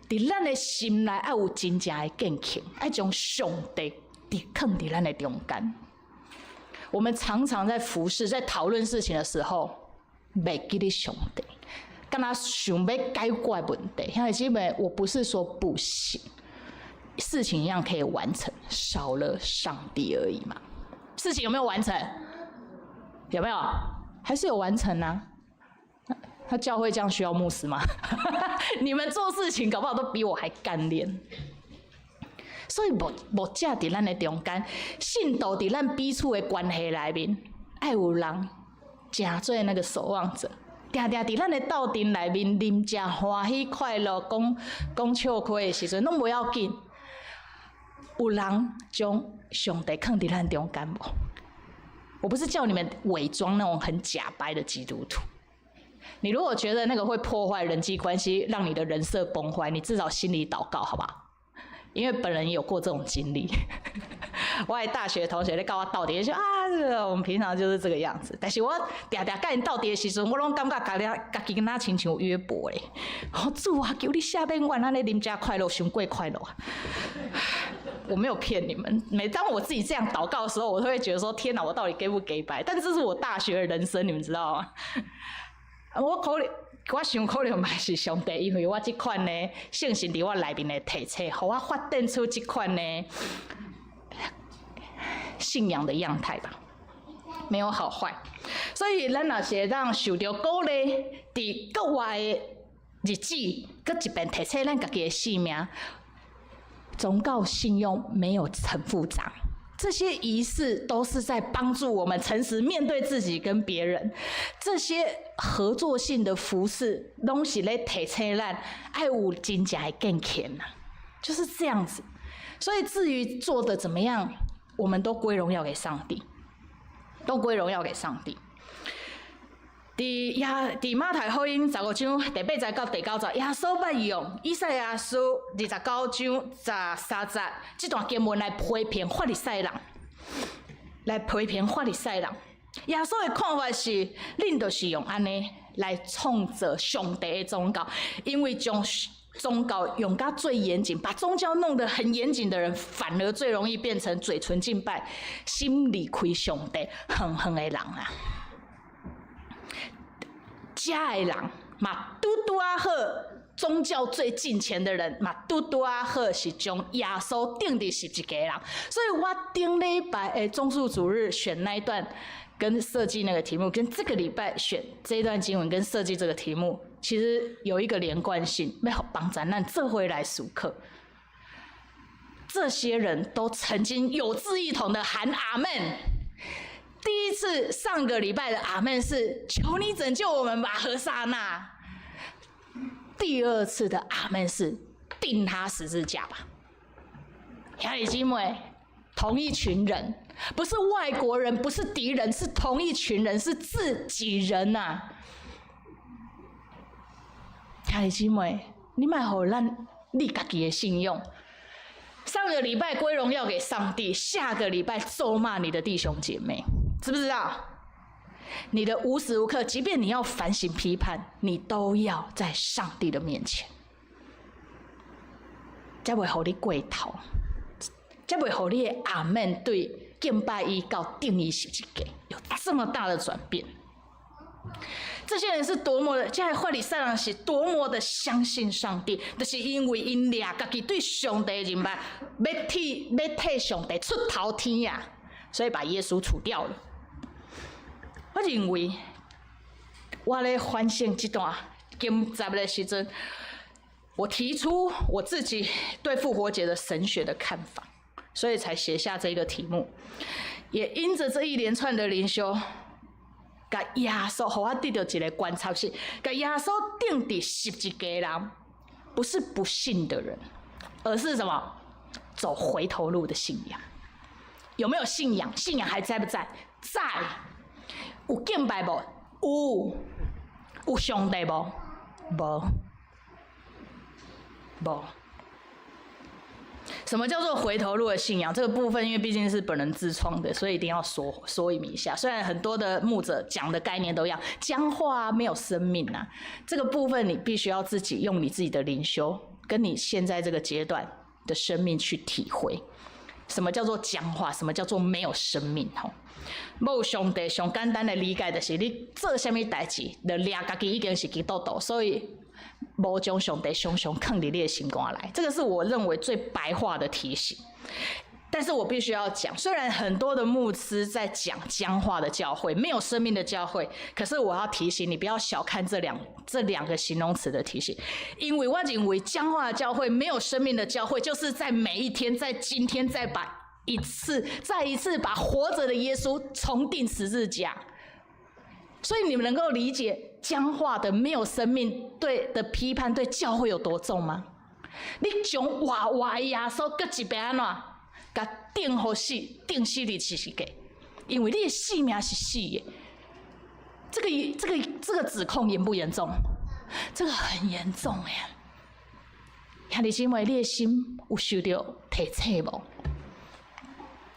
伫咱的心内要有真正的敬虔，要将上帝放伫咱的中间。我们常常在服侍、在讨论事情的时候，袂记得上帝。跟他想要解决问题，兄弟姐妹，我不是说不行，事情一样可以完成，少了上帝而已嘛。事情有没有完成？有没有？还是有完成啊？他教会这样需要牧师吗？你们做事情搞不好都比我还干练。所以牧者伫咱的中间，信徒伫咱彼此的关系内面，爱有人真做那个守望者。定定伫咱的斗阵内面，啉食欢喜快乐，讲笑开的时阵，拢袂要紧。有人将上帝放伫咱中间无？我不是叫你们伪装那种很假白的基督徒。你如果觉得那个会破坏人际关系，让你的人设崩坏，你至少心里祷告，好不好？因为本人也有过这种经历。我的大学同学咧教我斗地，就我们平常就是这个样子。但是我常常跟人斗地的时阵，我拢感觉家己跟他亲像约伯咧。主啊，求你赦免我，咱咧啉食快乐，伤过快乐啊！我没有骗你们。每当我自己这样祷告的时候，我都会觉得说：天哪，我到底给不给白？但这是我大学的人生，你们知道吗？我想可能嘛是上帝，因为我这款呢圣神伫我内面的体测，互我发展出这款呢信仰的样态吧，没有好坏。所以咱若是让受到鼓励，伫国外的日子，搁一边提醒咱家己的性命，宗教信用没有很复杂，这些仪式都是在帮助我们诚实面对自己跟别人。这些合作性的服事，拢是咧提醒咱爱有真正的敬虔呐，就是这样子。所以至于做的怎么样，我们都归荣耀给上帝，都归荣耀给上帝。伫马太福音15章第8节到第9节，耶稣捌用以赛亚书29章13节这段经文来批评法利赛人，耶稣的看法是，恁就是用安尼来创造上帝的宗教，因为将宗教用到最严谨，把宗教弄得很严谨的人，反而最容易变成嘴唇敬拜、心离开上帝、恨恨的人啊。假的人嘛，拄啊好，宗教最敬虔的人嘛，拄啊好是将耶稣钉伫十字架人。所以我顶礼拜的综述主日选那一段，跟设计那个题目，跟这个礼拜选这一段经文跟设计这个题目，其实有一个连贯性，要帮咱这回来熟课。这些人都曾经有志一同的喊阿们。第一次上个礼拜的阿们是求你拯救我们吧，何沙那。第二次的阿们是钉他十字架吧。兄弟姐妹，同一群人，不是外国人，不是敌人，是同一群人，是自己人呐、啊。兄弟姐妹，你莫互咱你家己的信用。上个礼拜归荣耀给上帝，下个礼拜咒骂你的弟兄姐妹，知不知道？你的无时无刻，即便你要反省批判，你都要在上帝的面前，才袂互你过头，才袂互你的阿们对敬拜伊到定义十字架有这么大的转变。这些人是多么的，这些法利赛人是多么的相信上帝，就是因为因俩家己对上帝的认捌，要替上帝出头天呀，所以把耶稣除掉了。我认为，我咧反省这段经节的时阵，我提出我自己对复活节的神学的看法，所以才写下这个题目。也因着这一连串的灵修，甲耶稣，互我得到一个观察是，甲耶稣钉伫十字架的人，不是不信的人，而是什么？走回头路的信仰。有没有信仰？信仰还在不在？在。有敬拜无？有。有上帝无？无。无。什么叫做回头路的信仰？这个部分，因为毕竟是本人自创的，所以一定要说明一下。虽然很多的牧者讲的概念都一样，僵化啊，没有生命啊，这个部分你必须要自己用你自己的灵修，跟你现在这个阶段的生命去体会。什么叫做僵化？什么叫做没有生命？无上帝上简单的理解就是你做什么代志，就掠家己已经是基督徒，所以无将上帝常常放伫你的心肝来。这个是我认为最白话的提醒。但是我必须要讲，虽然很多的牧师在讲僵化的教会、没有生命的教会，可是我要提醒你，不要小看这两个形容词的提醒，因为我认为僵化的教会、没有生命的教会，就是在每一天、在今天再一次把活着的耶稣重钉十字架。所以你们能够理解僵化的、没有生命的批判对教会有多重吗？你将活耶稣搁一边安怎？甲钉好死，钉死你十字架，因为你的性命是死的。这个指控严不严重？这个很严重呀！兄弟姊妹，你的心有受到提醒无？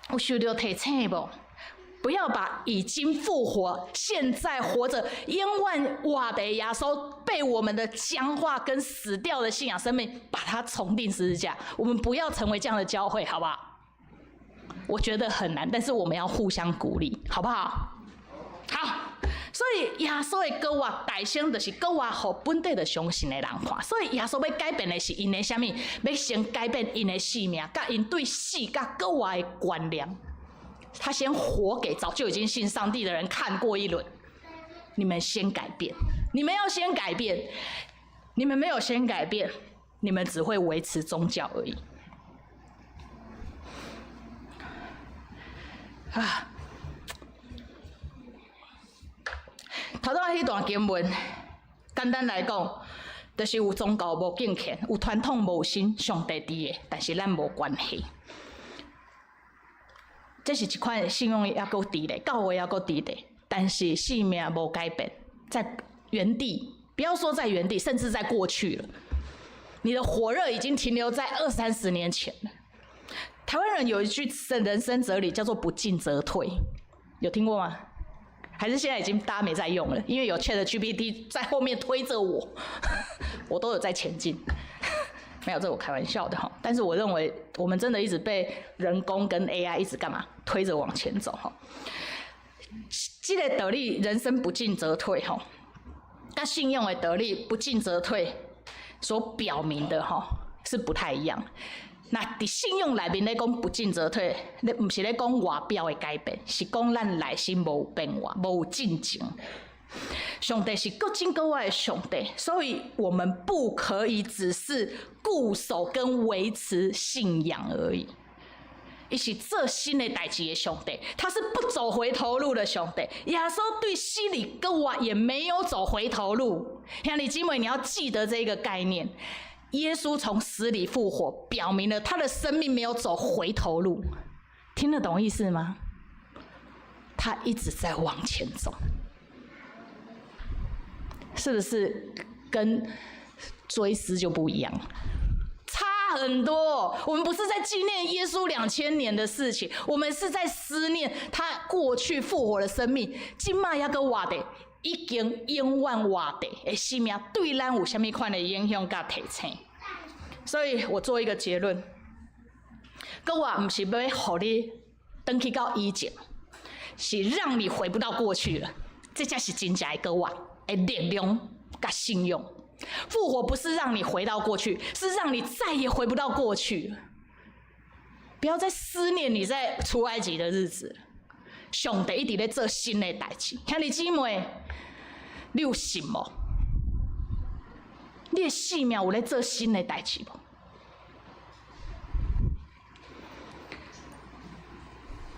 有受到提醒无？不要把已经复活、现在活着、冤万瓦的耶稣被我们的僵化跟死掉的信仰生命，把它重钉十字架。我们不要成为这样的教会，好不好？我觉得很难，但是我们要互相鼓励，好不好？好，所以耶稣的告我大声，就是告我互本地的相信的人看。所以耶稣要改变的是因的什么？要先改变因的性命，甲因对死甲告我的观念。他先活给早就已经信上帝的人看过一轮。你们先改变，你们要先改变。你们没有先改变，你们只会维持宗教而已。啊，头拄仔迄段经文，简单来讲，就是有宗教无敬虔，有传统无信，上帝伫的，但是咱无关系。这是一款信用还阁伫咧，教会还阁伫咧，但是性命无改变，在原地，不要说在原地，甚至在过去了。你的火热已经停留在20-30年前了。台湾人有一句人生哲理叫做"不进则退"，有听过吗？还是现在已经大家没在用了？因为有 ChatGPT 在后面推着我，我都有在前进。没有，这我开玩笑的哈。但是我认为，我们真的一直被人工跟 AI 一直干嘛推着往前走哈。这个道理，人生不进则退哈。但信用的道理不进则退，所表明的哈是不太一样。那伫信用内面咧讲不进则退，你唔是咧讲外表的改变，是讲咱内心无变化，无进前。上帝是够真够爱的上帝，所以我们不可以只是固守跟维持信仰而已。伊是做新的代志的上帝，他是不走回头路的上帝。耶稣对洗礼跟我也没有走回头路。兄弟姐妹，你要记得这个概念。耶稣从死里复活，表明了他的生命没有走回头路。听得懂意思吗？他一直在往前走。是不是跟追思就不一样？差很多。我们不是在纪念耶稣2000年的事情，我们是在思念他过去复活的生命。今麦还阁活着，已经永远活着的生命，对咱有什么款的影响甲提醒？所以我做一个结论：，搁我不是要让你回去到以前，是让你回不到过去了。这才是真正的搁我。的力量跟信用，复活不是让你回到过去，是让你再也回不到过去了。不要再思念你在出埃及的日子，上帝一直在做新的代志。兄弟姊妹，你有信无？你的性命有在做新的代志无？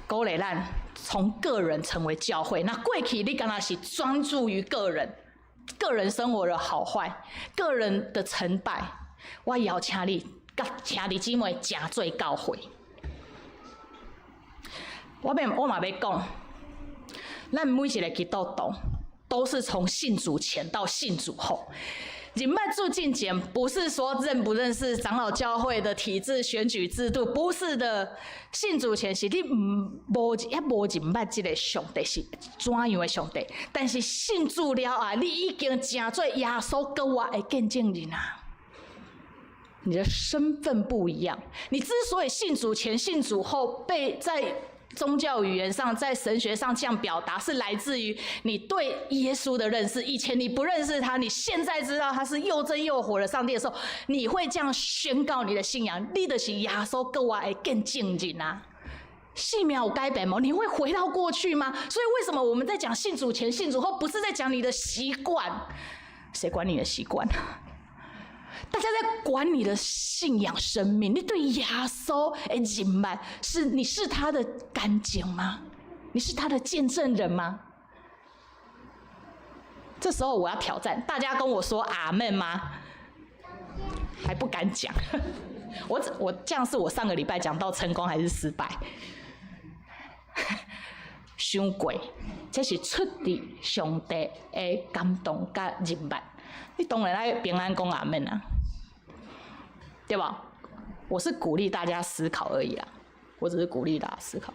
鼓励咱从个人成为教会。那过去你敢若是专注于个人生活的好坏、个人的成败，我邀请你甲兄弟姊妹成做教会。我嘛要讲，咱每一个基督徒都是从信主前到信主后。人脉住进前不是说认不认识长老教会的体制、选举制度，不是的。信主前是你无认捌这个上帝是怎样的上帝，但是信主了啊，你已经成做耶稣跟我的见证人啊。你的身份不一样，你之所以信主前、信主后被在宗教语言上，在神学上这样表达，是来自于你对耶稣的认识。以前你不认识他，你现在知道他是又真又活的上帝的时候，你会这样宣告你的信仰：你就是耶稣跟我的见证人啊！信命有改变吗？你会回到过去吗？所以为什么我们在讲信主前、信主后，不是在讲你的习惯？谁管你的习惯？大家在管你的信仰生命，你对耶稣的认识是你是他的干净吗？你是他的见证人吗？这时候我要挑战大家，跟我说阿们吗？还不敢讲。我这样是我上个礼拜讲到成功还是失败？伤过，这是出自上帝的感动甲认识。你当然要平安讲阿们啊，对吧？我是鼓励大家思考而已啦，我只是鼓励大家思考。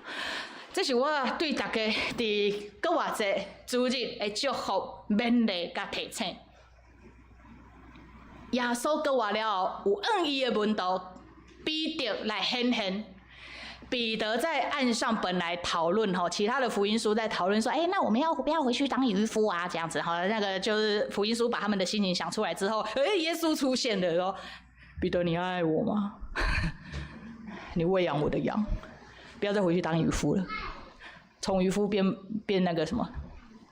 这是我对大家伫搁偌济主日的祝福、勉励甲提醒。耶稣搁活了后，有按伊的门徒彼得来显现。彼得在岸上本来讨论哈，其他的福音书在讨论说，那我们要不要回去当渔夫啊？这样子哈，那个就是福音书把他们的心情想出来之后，耶稣出现了，说：“彼得，你爱我吗？你喂养我的羊，不要再回去当渔夫了。从渔夫变那个什么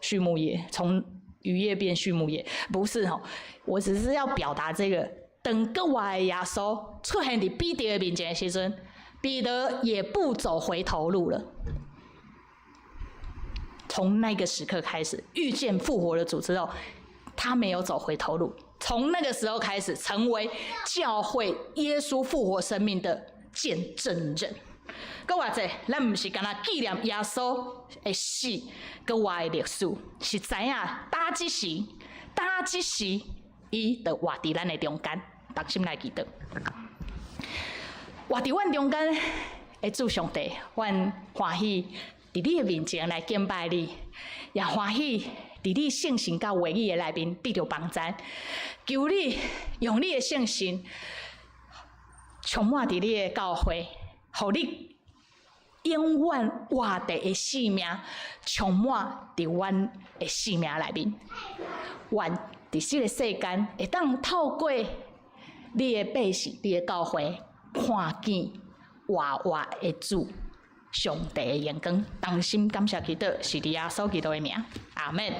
畜牧业，从渔业变畜牧业，不是哈，我只是要表达这个。等搁活的耶稣出现伫彼得的面前的时阵。”彼得也不走回头路了。从那个时刻开始，遇见复活的主之后，他没有走回头路。从那个时候开始，成为教会耶稣复活生命的见证人。搁或者，咱唔是干那纪念耶稣的死，搁活的历史，是知影打即时，伊就活伫咱的中间，同心来祈祷。活伫阮中间的主上帝，阮欢喜伫你的面前来敬拜你，也欢喜伫你圣神甲话语的内面得到帮助。求你用你的圣神充满伫你的教会，互你永远活地的生命充满伫阮的生命内面。愿伫这个世间会当透过你的百姓、你的教会，看见活活的主上帝的眼光。同心感谢祈祷，是伫耶稣基督的名，阿门。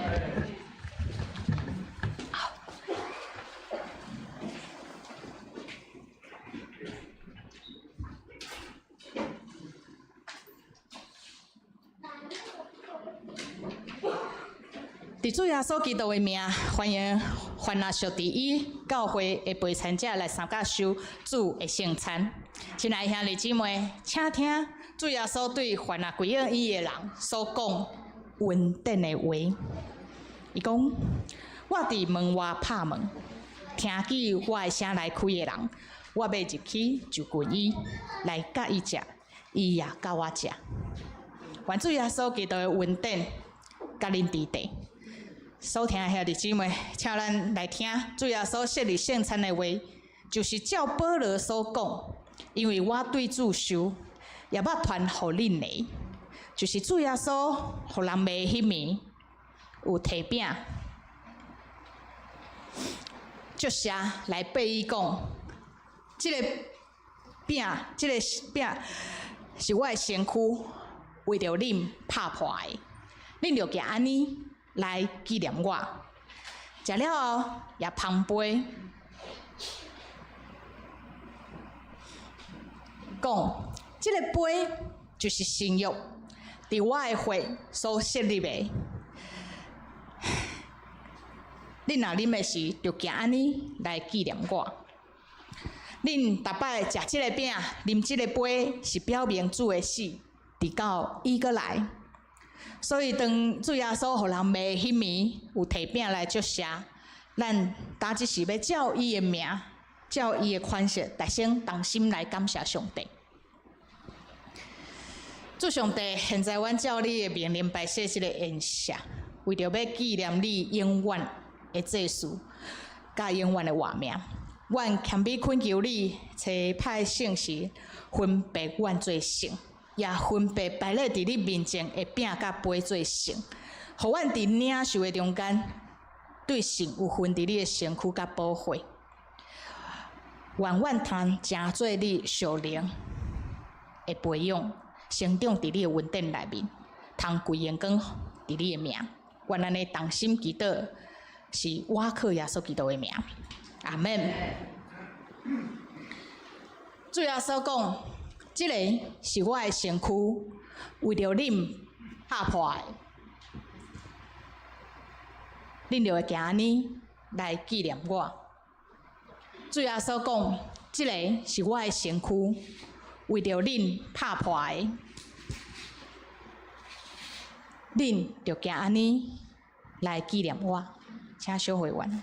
伫主耶稣基督的名，欢迎凡那属伫伊教会的陪参者来参加受主的圣餐。亲爱兄弟姊妹，请听主耶稣对凡那归应伊的人所讲恩典的话。伊讲：我伫门外拍门，听见我的声来开的人，我要入去就近伊，来甲伊食，伊也甲我食。愿主耶稣基督的恩典甲恁伫地。所听的兄弟姊妹，请咱来听主耶稣设立圣餐的话，就是照保罗所讲，因为我对主受，也捌传互恁的，就是主耶稣互人袂迄暝有摕饼，接写来背伊讲，这个饼是我的身躯，为着恁拍破的，恁着行安尼来纪念我。食了后也捧杯，讲这个杯就是新约，伫我的血所设立的。恁若啉的时，就行安尼来纪念我。恁逐摆食这个饼、啉这个杯，是表明主的死，直到伊搁来。所以，当主耶稣互人袂迄暝有摕饼来祝谢，咱打即时要照伊的名，照伊的款式，大声同心来感谢上帝。主上帝，现在阮照你的命令摆设这个宴席，为着要纪念你永远的祭祀，甲永远的活命。阮谦卑恳求你，找派圣时分别阮做圣。也分别摆咧伫你面前的饼甲杯做圣，互阮伫领受的中间，对神有份伫你的身躯甲保护。愿阮通成做你属灵的培养，成长伫你的恩典内面，通归荣光伫你的名。愿咱的同心祈祷，是我靠耶稣基督的名，阿门。主耶稣讲。这个是我的身躯，为着恁拍破的，恁就会行安尼来纪念我。主耶稣讲，这个是我的身躯，为着恁拍破的，恁就行安尼来纪念我。请小会员。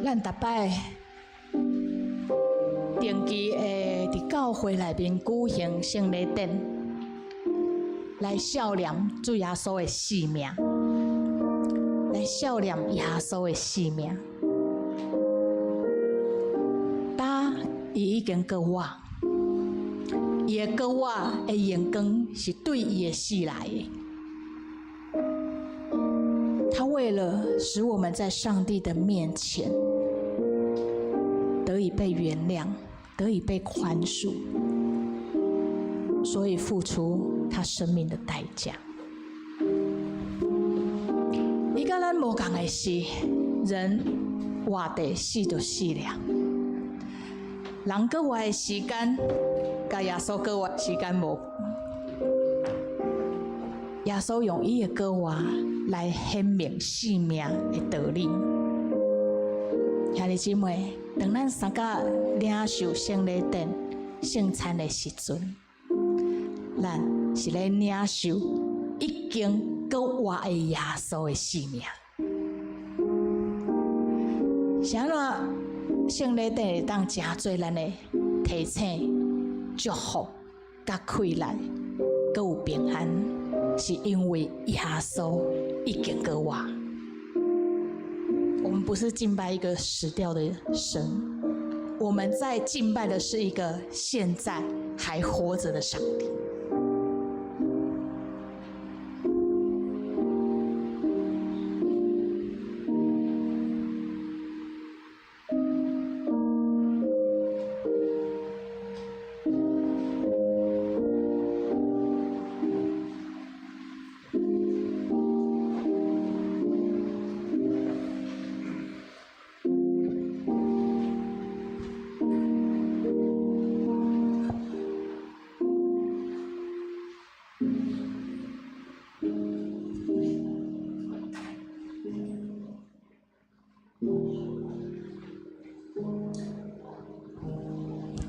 咱逐摆定期会伫教会内面举行圣礼典，来孝念主耶稣的性命，来孝念耶稣的性命。伊已经告我，伊会告我的眼光是对伊的死来的。他为了使我们在上帝的面前得以被原谅，得以被宽恕，所以付出他生命的代价。伊甲咱无共的是，人活地死就死了，人搁活的时间，甲耶稣搁活的时间无。耶稣用伊的搁活来显明生命的道理。兄弟姊妹，当咱三甲领受圣礼典圣餐的时阵，咱是咧领受已经搁活的耶稣的生命。是安怎圣礼典会当真做咱的提醒、祝福、甲快乐，搁有平安，是因为耶稣已经搁活。我们不是敬拜一个死掉的神，我们在敬拜的是一个现在还活着的上帝。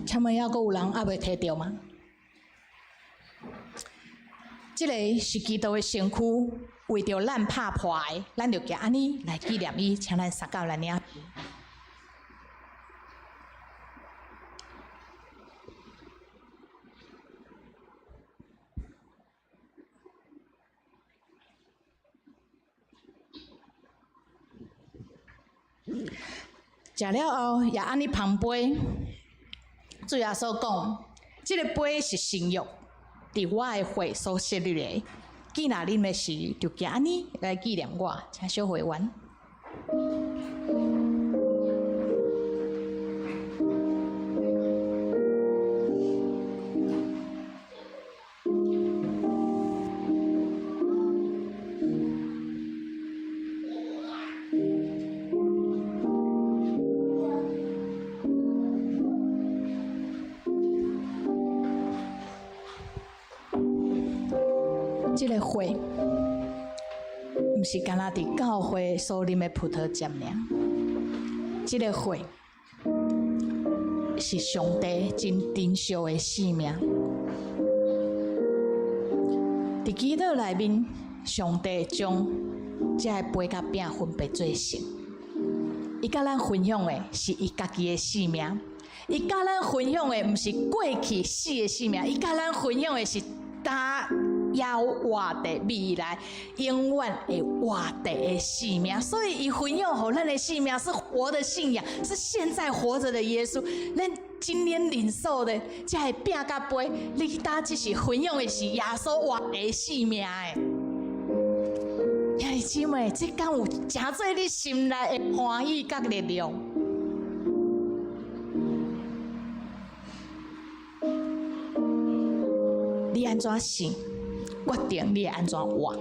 请问还阁有人还未摕到吗？这个是基督的身躯，为着咱拍破的，咱就行安尼来纪念伊，请咱三教来领。食了后，也安尼旁杯。主耶稣讲，这个杯是新约，伫我的血所设立的。既然啉的是，就行安尼来纪念我，请小会员。这个血，不是干那伫教会所啉的葡萄汁尔。这个血是上帝真珍惜的性命。伫基督内面，上帝将这个杯甲饼分别做成。伊甲咱分享的是伊家己的性命，伊甲咱分享的不是过去死的性命，伊甲咱分享的是要活的未来，永远会活的性命。所以，伊分享给咱的性命是活的信仰，是现在活着的耶稣。咱今年领受的这个饼甲杯，你当只是分享的是耶稣活的性命的。兄弟姊妹，这敢有真做你心内的欢喜甲力量？你安怎想？决定你会安怎活。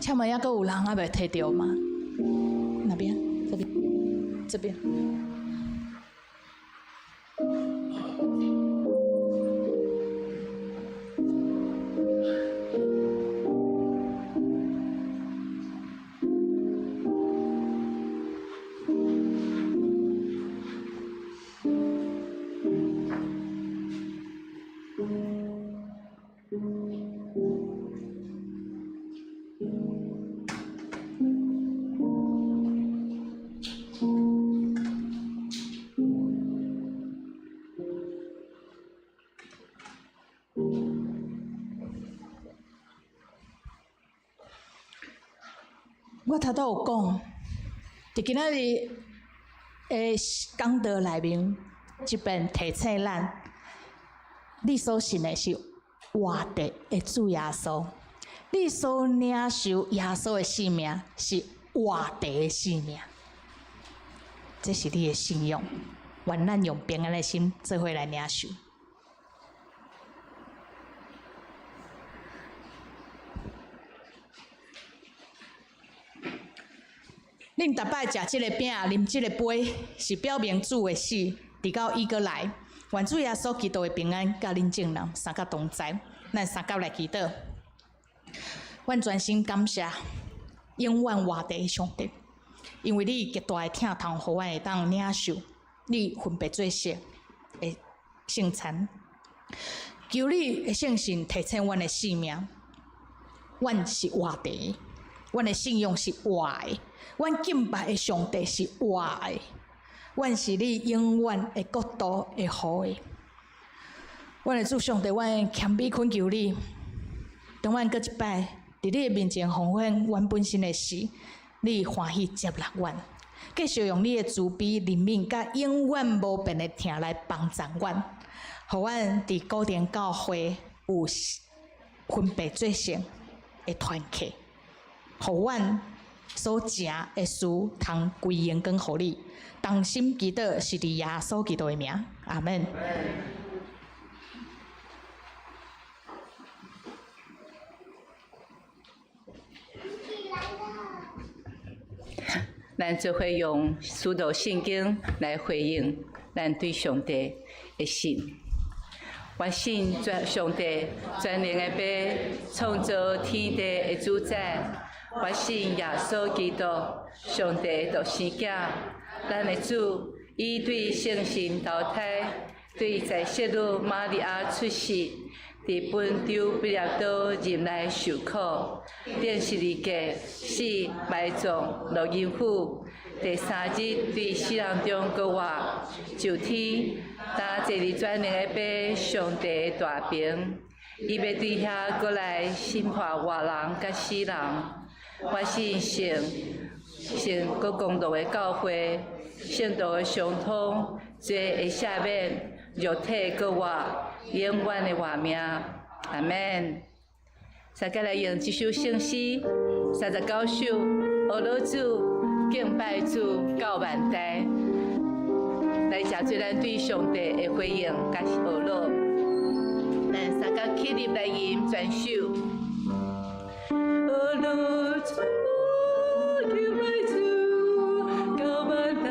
请问还阁有人还未摕到吗？哪边？这边？这边？我头拄有讲，伫今仔日诶讲道内面，即边提醒咱，你所信的是活着的主耶稣，你所领受耶稣的性命是活着的性命，这是你的信仰。愿咱用平安的心做伙来领受。恁逐摆食即个饼、啉即个杯，是表明主的死，直到伊搁来。愿主耶稣基督的平安，甲恁众人三角同在。咱三角来祈祷。阮全心感谢永远活着的上帝，因为你极大的疼痛，互阮会当领受你分别做色的圣餐。求你的圣神提醒阮的性命，阮是活着的，阮的信仰是活的。阮敬拜的上帝是活的，阮是你永远的国度的好的。阮的主上帝，阮谦卑恳求你，当阮搁一摆伫你的面前奉献阮本身的事，你欢喜接纳阮，继续用你的慈悲怜悯，甲永远无变的疼来帮助阮，互阮伫古典教会有分别做成的团契，互阮所食的事通归荣光互你，同心祈祷是伫耶稣基督的名，阿门。咱就会用使徒圣经来回应咱对上帝的信。我信上帝全能的爸，创造天地的主宰。我信耶稣基督，上帝独生子，咱的主，伊对圣神投胎，对在圣女玛利亚出世，伫本丢比列岛入来受苦，定十字架，死埋葬落阴府，第三日对死人中搁活，就天，担坐伫全能的爸上帝的大屏，伊要对遐搁来审判活人甲死人。我信圣搁公道的教会，圣道的相通，罪会赦免，肉体搁活，永远的活命。阿门。大家来用这首圣诗39首，阿罗主敬拜主到万代，来食做咱对上帝的回应，甲是阿罗。咱三角起立来吟全首。阿罗主敬拜主到万代。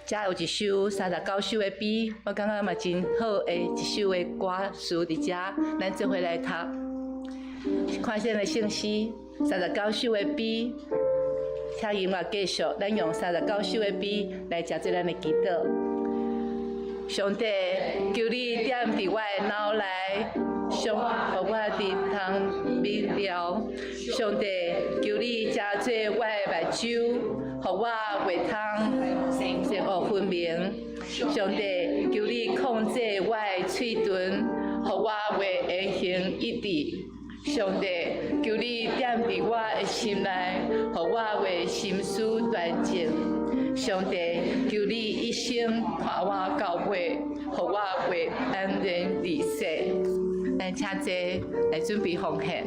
遮有一首39首的比，我感觉嘛真好的一首的歌词伫遮，咱做伙来读。看现的信息，39首的比，请音乐继续，咱用39首的比来食做咱的祈祷。上帝，求你点伫我的脑内，上互我伫通明了。上帝，求你加做我的目睭，互我袂通善恶分明。上帝，求你控制我的嘴唇，互我话会行一致。上帝，求你点伫我的心内，互我话心思端正。上帝，求你一生伴我到尾，互我会安然离世。咱请坐来准备奉献。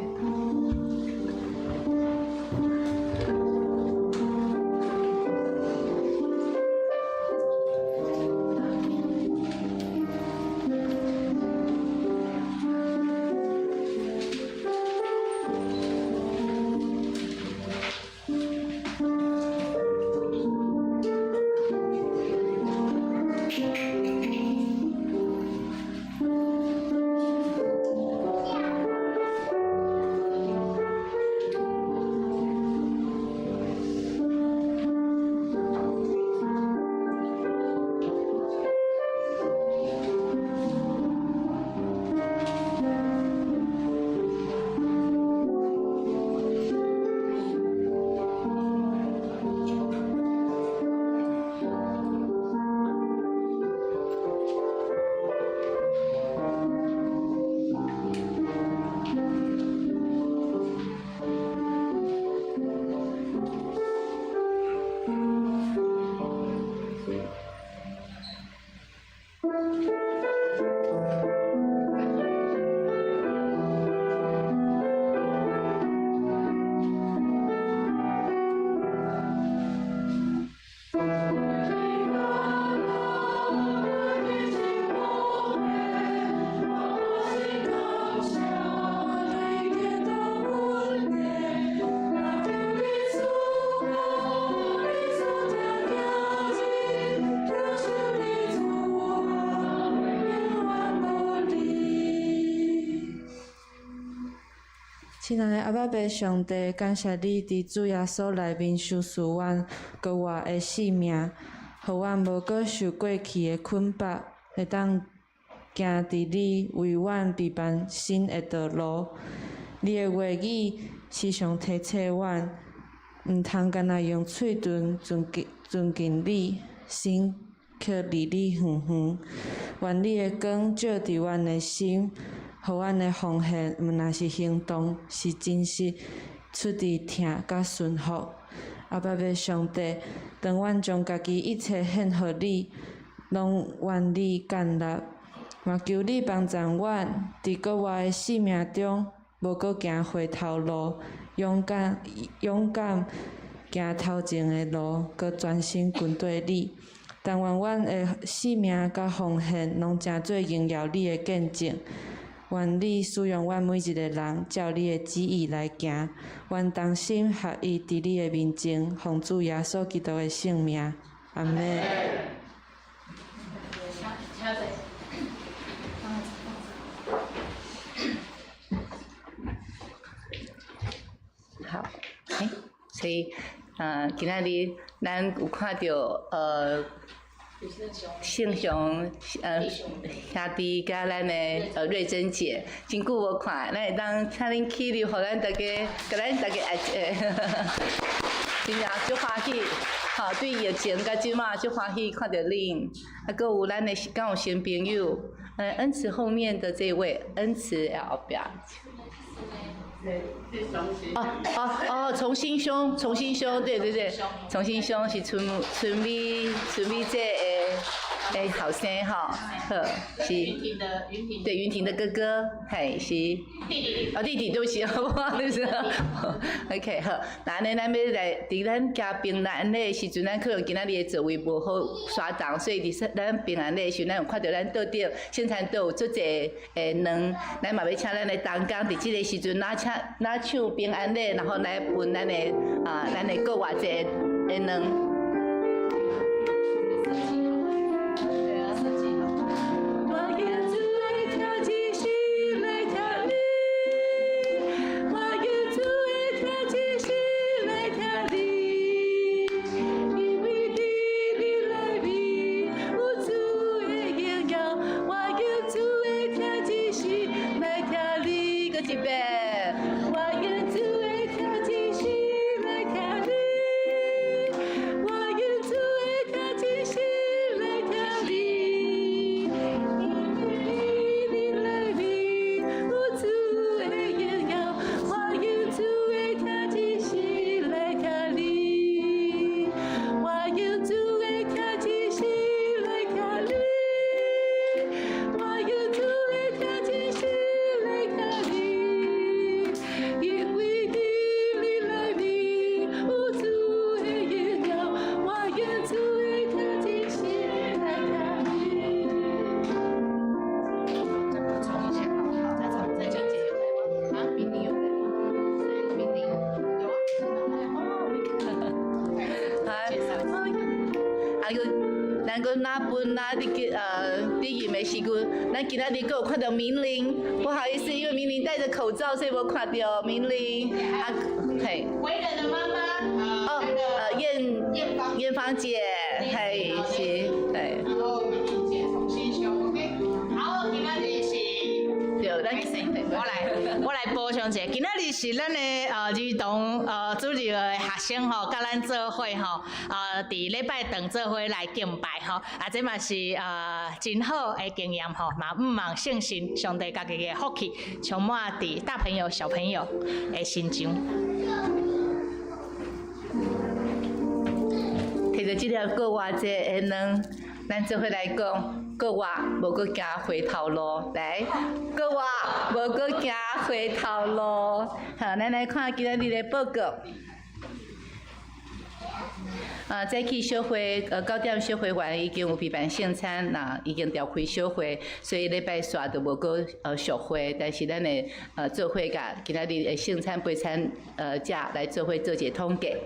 亲爱的阿爸爸上帝，感谢你伫主耶稣内面收赐阮搁活的性命，互阮无搁受过去的捆绑，会当行伫你为阮备办新的道路。你的话语时常提醒阮，毋通干那用嘴唇尊敬你，心却离你远远。愿你的光照伫阮的心。互阮的奉献，毋若是行动，是真实出伫听甲顺服。阿爸爸上帝，当阮将家己一切献互你，拢愿你干纳，嘛求你帮助阮，伫搁活的生命中，无搁行回头路，勇敢行头前的路，搁专心跟对你。但愿阮的生命甲奉献，拢成做荣耀你的见证。愿你使用阮每一个人，照你的旨意来行。愿同心合意，伫你的面前，奉主耶稣基督的圣名，阿门。好，所以今仔日咱有看到圣雄兄弟甲咱的瑞珍姐，真久无看，咱会当请恁起立，互咱大家，甲咱大家真正足欢喜，吼！对疫情甲即马足欢喜看到恁，搁有咱的敢有新朋友，恩慈后面的这位，恩慈后壁。重新兄，对，重新兄是春美这的后生吼，好是，对云婷的哥哥，嘿是，弟弟，对不起，不好意思，OK 好，那安尼咱要来伫咱家平安礼时阵，咱可能今仔日的座位无好刷档，所以伫咱平安礼时阵，咱有看到咱桌顶现场都有足侪卵，咱嘛要请咱的同工伫即个时阵拿唱平安礼，然后来分咱的各偌济的卵。来听因为你来临，有主的荣耀，我愿主的特进心来看你。再补充一下，好，再唱，再讲解有来吗？啊，明年有来吗？明年有啊，咱个那本那的第一的时阵，咱今仔日有看到明玲，不好意思，因为明玲戴着口罩，所以无看到明玲。啊，嘿。为人的妈妈，艳芳姐，嘿，是，对。然后明姐重新修 ，OK。好，今仔日是。对，咱我来补充一下，今仔日是咱的儿童主日的学生吼，甲咱做伙吼，伫礼拜堂做伙来敬拜吼，啊，这嘛是真好的经验吼，嘛毋忘信心，上帝家己的福气充满伫大朋友小朋友的心中。摕着即条过偌济的软，咱做伙来讲。过活无搁行回头路，来，过活无搁行回头路。好，咱来看今仔日的报告。早起小会9点小会完已经有批办圣餐，那已经调开小会，所以礼拜三就无搁续会，但是咱的做伙甲今仔日的圣餐备餐食来做伙做一个统计。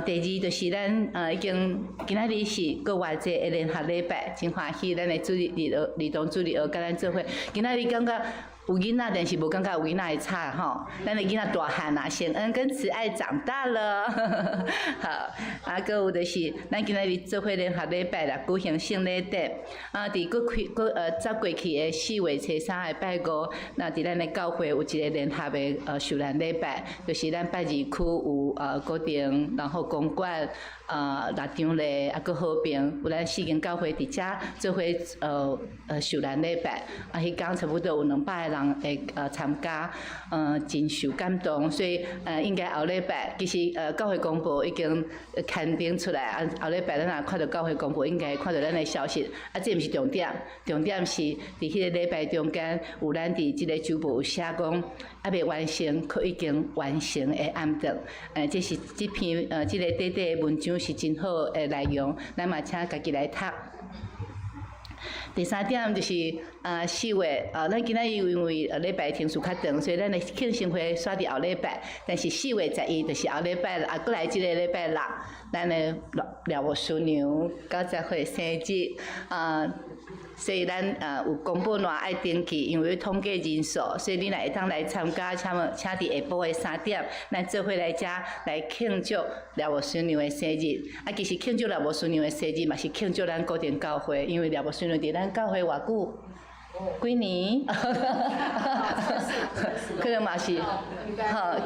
第二就是咱已经今仔日是搁偌济的联合礼拜，真欢喜咱的主日儿童主日学甲咱做伙，今仔日感觉。有囡仔，但是无感觉有囡仔的差吼。咱的囡仔大汉啊，显恩跟慈爱长大了。好，搁有就是咱今仔日做伙联合礼拜啦，举行圣礼典。伫走过去的4月初3的拜五，那伫咱的教会有一个联合的受难礼拜，就是咱8二区有固定，然后公馆。六张咧，啊，搁和平，有咱4间教会伫遮做伙受难礼拜，迄天差不多有200个人会参加，真受感动，所以应该后礼拜其实教会公布已经刊登出来，后礼拜咱若看到教会公布，应该看到咱的消息，这毋是重点，重点是伫迄个礼拜中间有咱伫即个周报有写讲。未完成，可已经完成的暗顿，这是这篇这个短短的文章是真好的内容，咱嘛请家己来读。第3点就是4月，咱今仔日因为礼拜天数较长，所以咱的庆生会刷伫后礼拜。但是4月11就是后礼拜啦，过来即个礼拜六，咱的廖牧师娘90岁生日，所以咱有公布单爱登记，因为要统计人数，所以你若会当来参加，请伫下晡的3点，咱做伙来遮来庆祝廖牧师娘的生日。其实庆祝廖牧师娘的生日，嘛是庆祝咱固定教会，因为廖牧师娘伫咱教会偌久。几年？可能嘛是，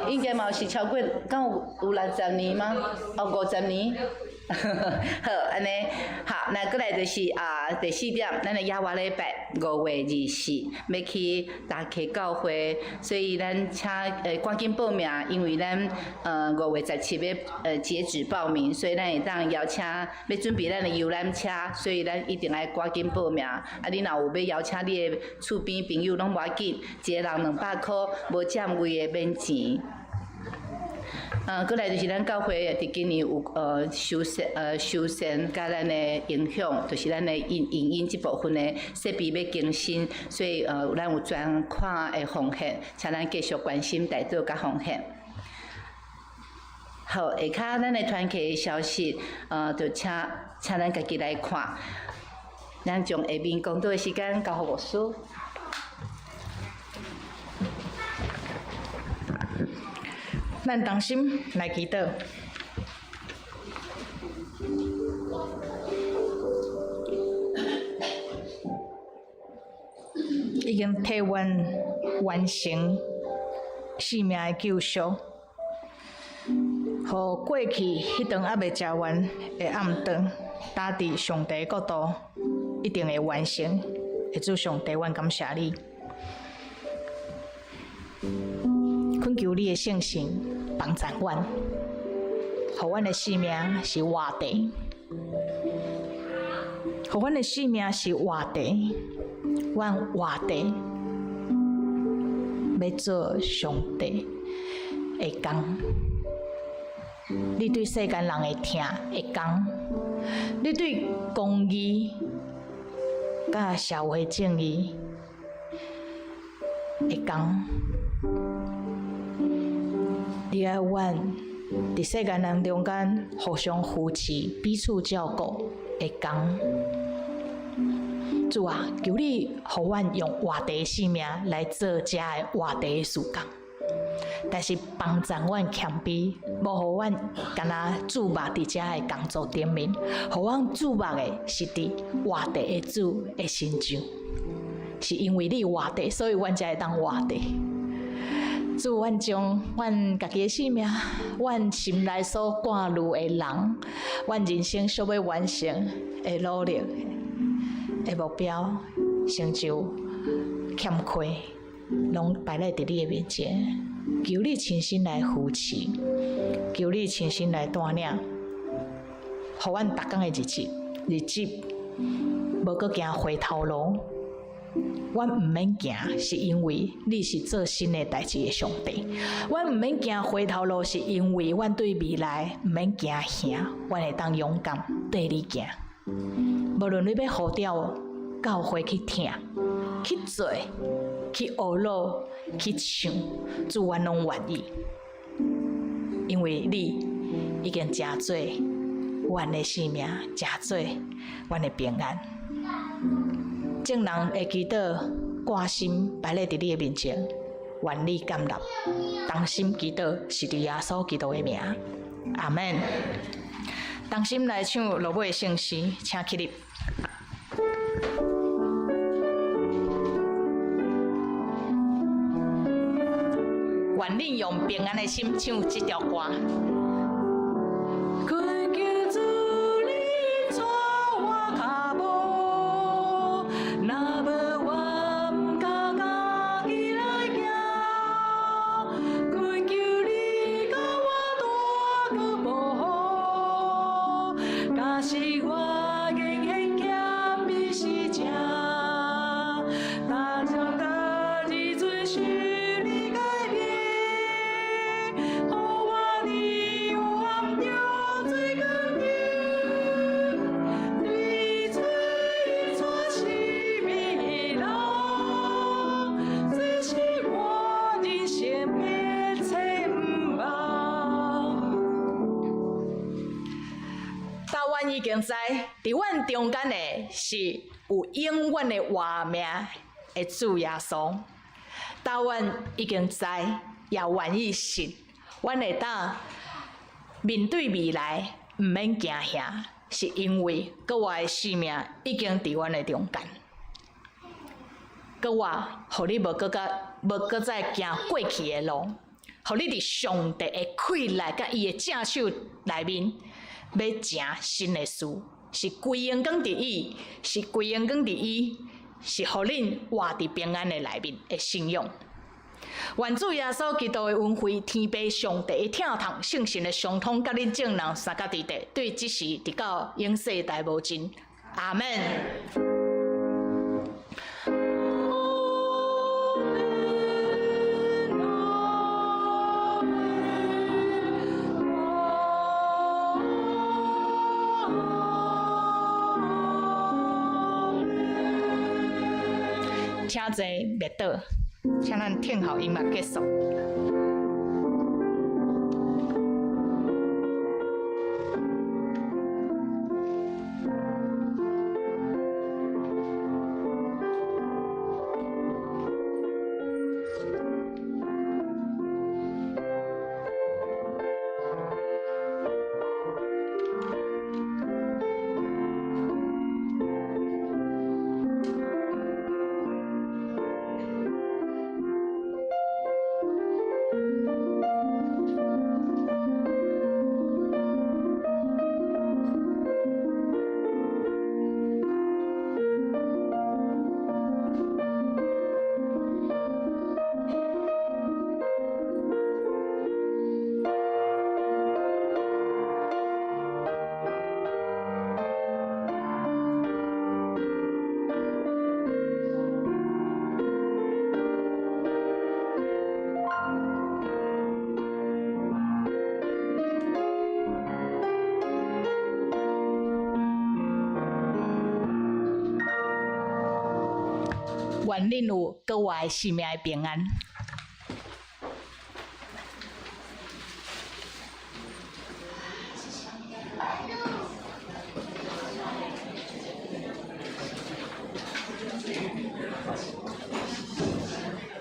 应该嘛是超过，敢有60年吗？50年？好，安尼好，那过来就是第4点，咱的亚华礼拜5月24要去大溪教会，所以咱请赶紧报名，因为咱5月17要截止报名，所以咱会当邀请要准备咱的游览车，所以咱一定要赶紧报名。你若有要邀请你的厝边朋友，拢无要紧，一个人200块，无占位的免钱。过来就是咱教会伫今年有修缮甲咱的影响，就是咱的影音这部分的设备要更新，所以咱有专款的奉献，请咱继续关心代祷甲奉献。好，下骹咱的团契的消息，就请咱家己来看。咱将下面讲道的时间交互牧师。咱同心来祈祷。已经替阮完成生命的救赎，互过去迄顿还未食完的暗顿，搭伫上帝国度一定会完成。主上帝，阮感谢你。恳求你的圣神帮助阮，互阮的生命是活地，互阮的生命是活地，阮活地要做上帝会讲，你对世间人会听会讲，你对公义、甲社会正义会讲，你爱阮伫世间人中间互相扶持、彼此照顾会讲。主啊，求你互阮用活地的性命来做遮的活地的事工，但是帮助阮谦卑，无互阮干那注目伫遮的工作顶面，互阮注目的是伫活地的主的身上，是因为你活地，所以阮才会当活地。主，阮将阮家己的性命，阮心内所挂虑的人，阮人生所要完成的努力。的目标、成就、欠缺，拢摆在伫你的面前，求你亲身来扶持，求你亲身来带领，互阮逐工的日子，无搁行回头路。阮毋免行，是因为你是做新的代志的上帝。阮毋免行回头路，是因为阮对未来毋免惊吓，阮会当勇敢对你行。无论你要呼召教会去听、去做、去学乐、去唱，主阮拢愿意，因为你已经真做阮的性命，真做阮的平安。正人会祈祷挂心摆咧伫你的面前，愿你感纳。同心祈祷是伫耶稣基督的名，阿门。同心来唱落尾的圣诗，请起立。愿你用平安的心唱这条歌。已经知，伫阮中间的是有永远的活命的主耶稣。但阮已经知，也愿意信，阮会当面对未来，毋免惊吓，是因为搁我的生命已经伫阮的中间。搁我，互你无搁再行过去的路，互你伫上帝的气来甲伊的正手内面。要成新的事，是归荣光伫伊，是归荣光伫伊，是互恁活伫平安的内面的信仰。愿主耶稣基督的恩惠、天父上帝的疼痛、圣神的相通，甲恁众人三角地带，对即时直到永世代无尽。阿门。请坐，别倒，请咱听候音乐结束。愿恁有搁活的生命的平安。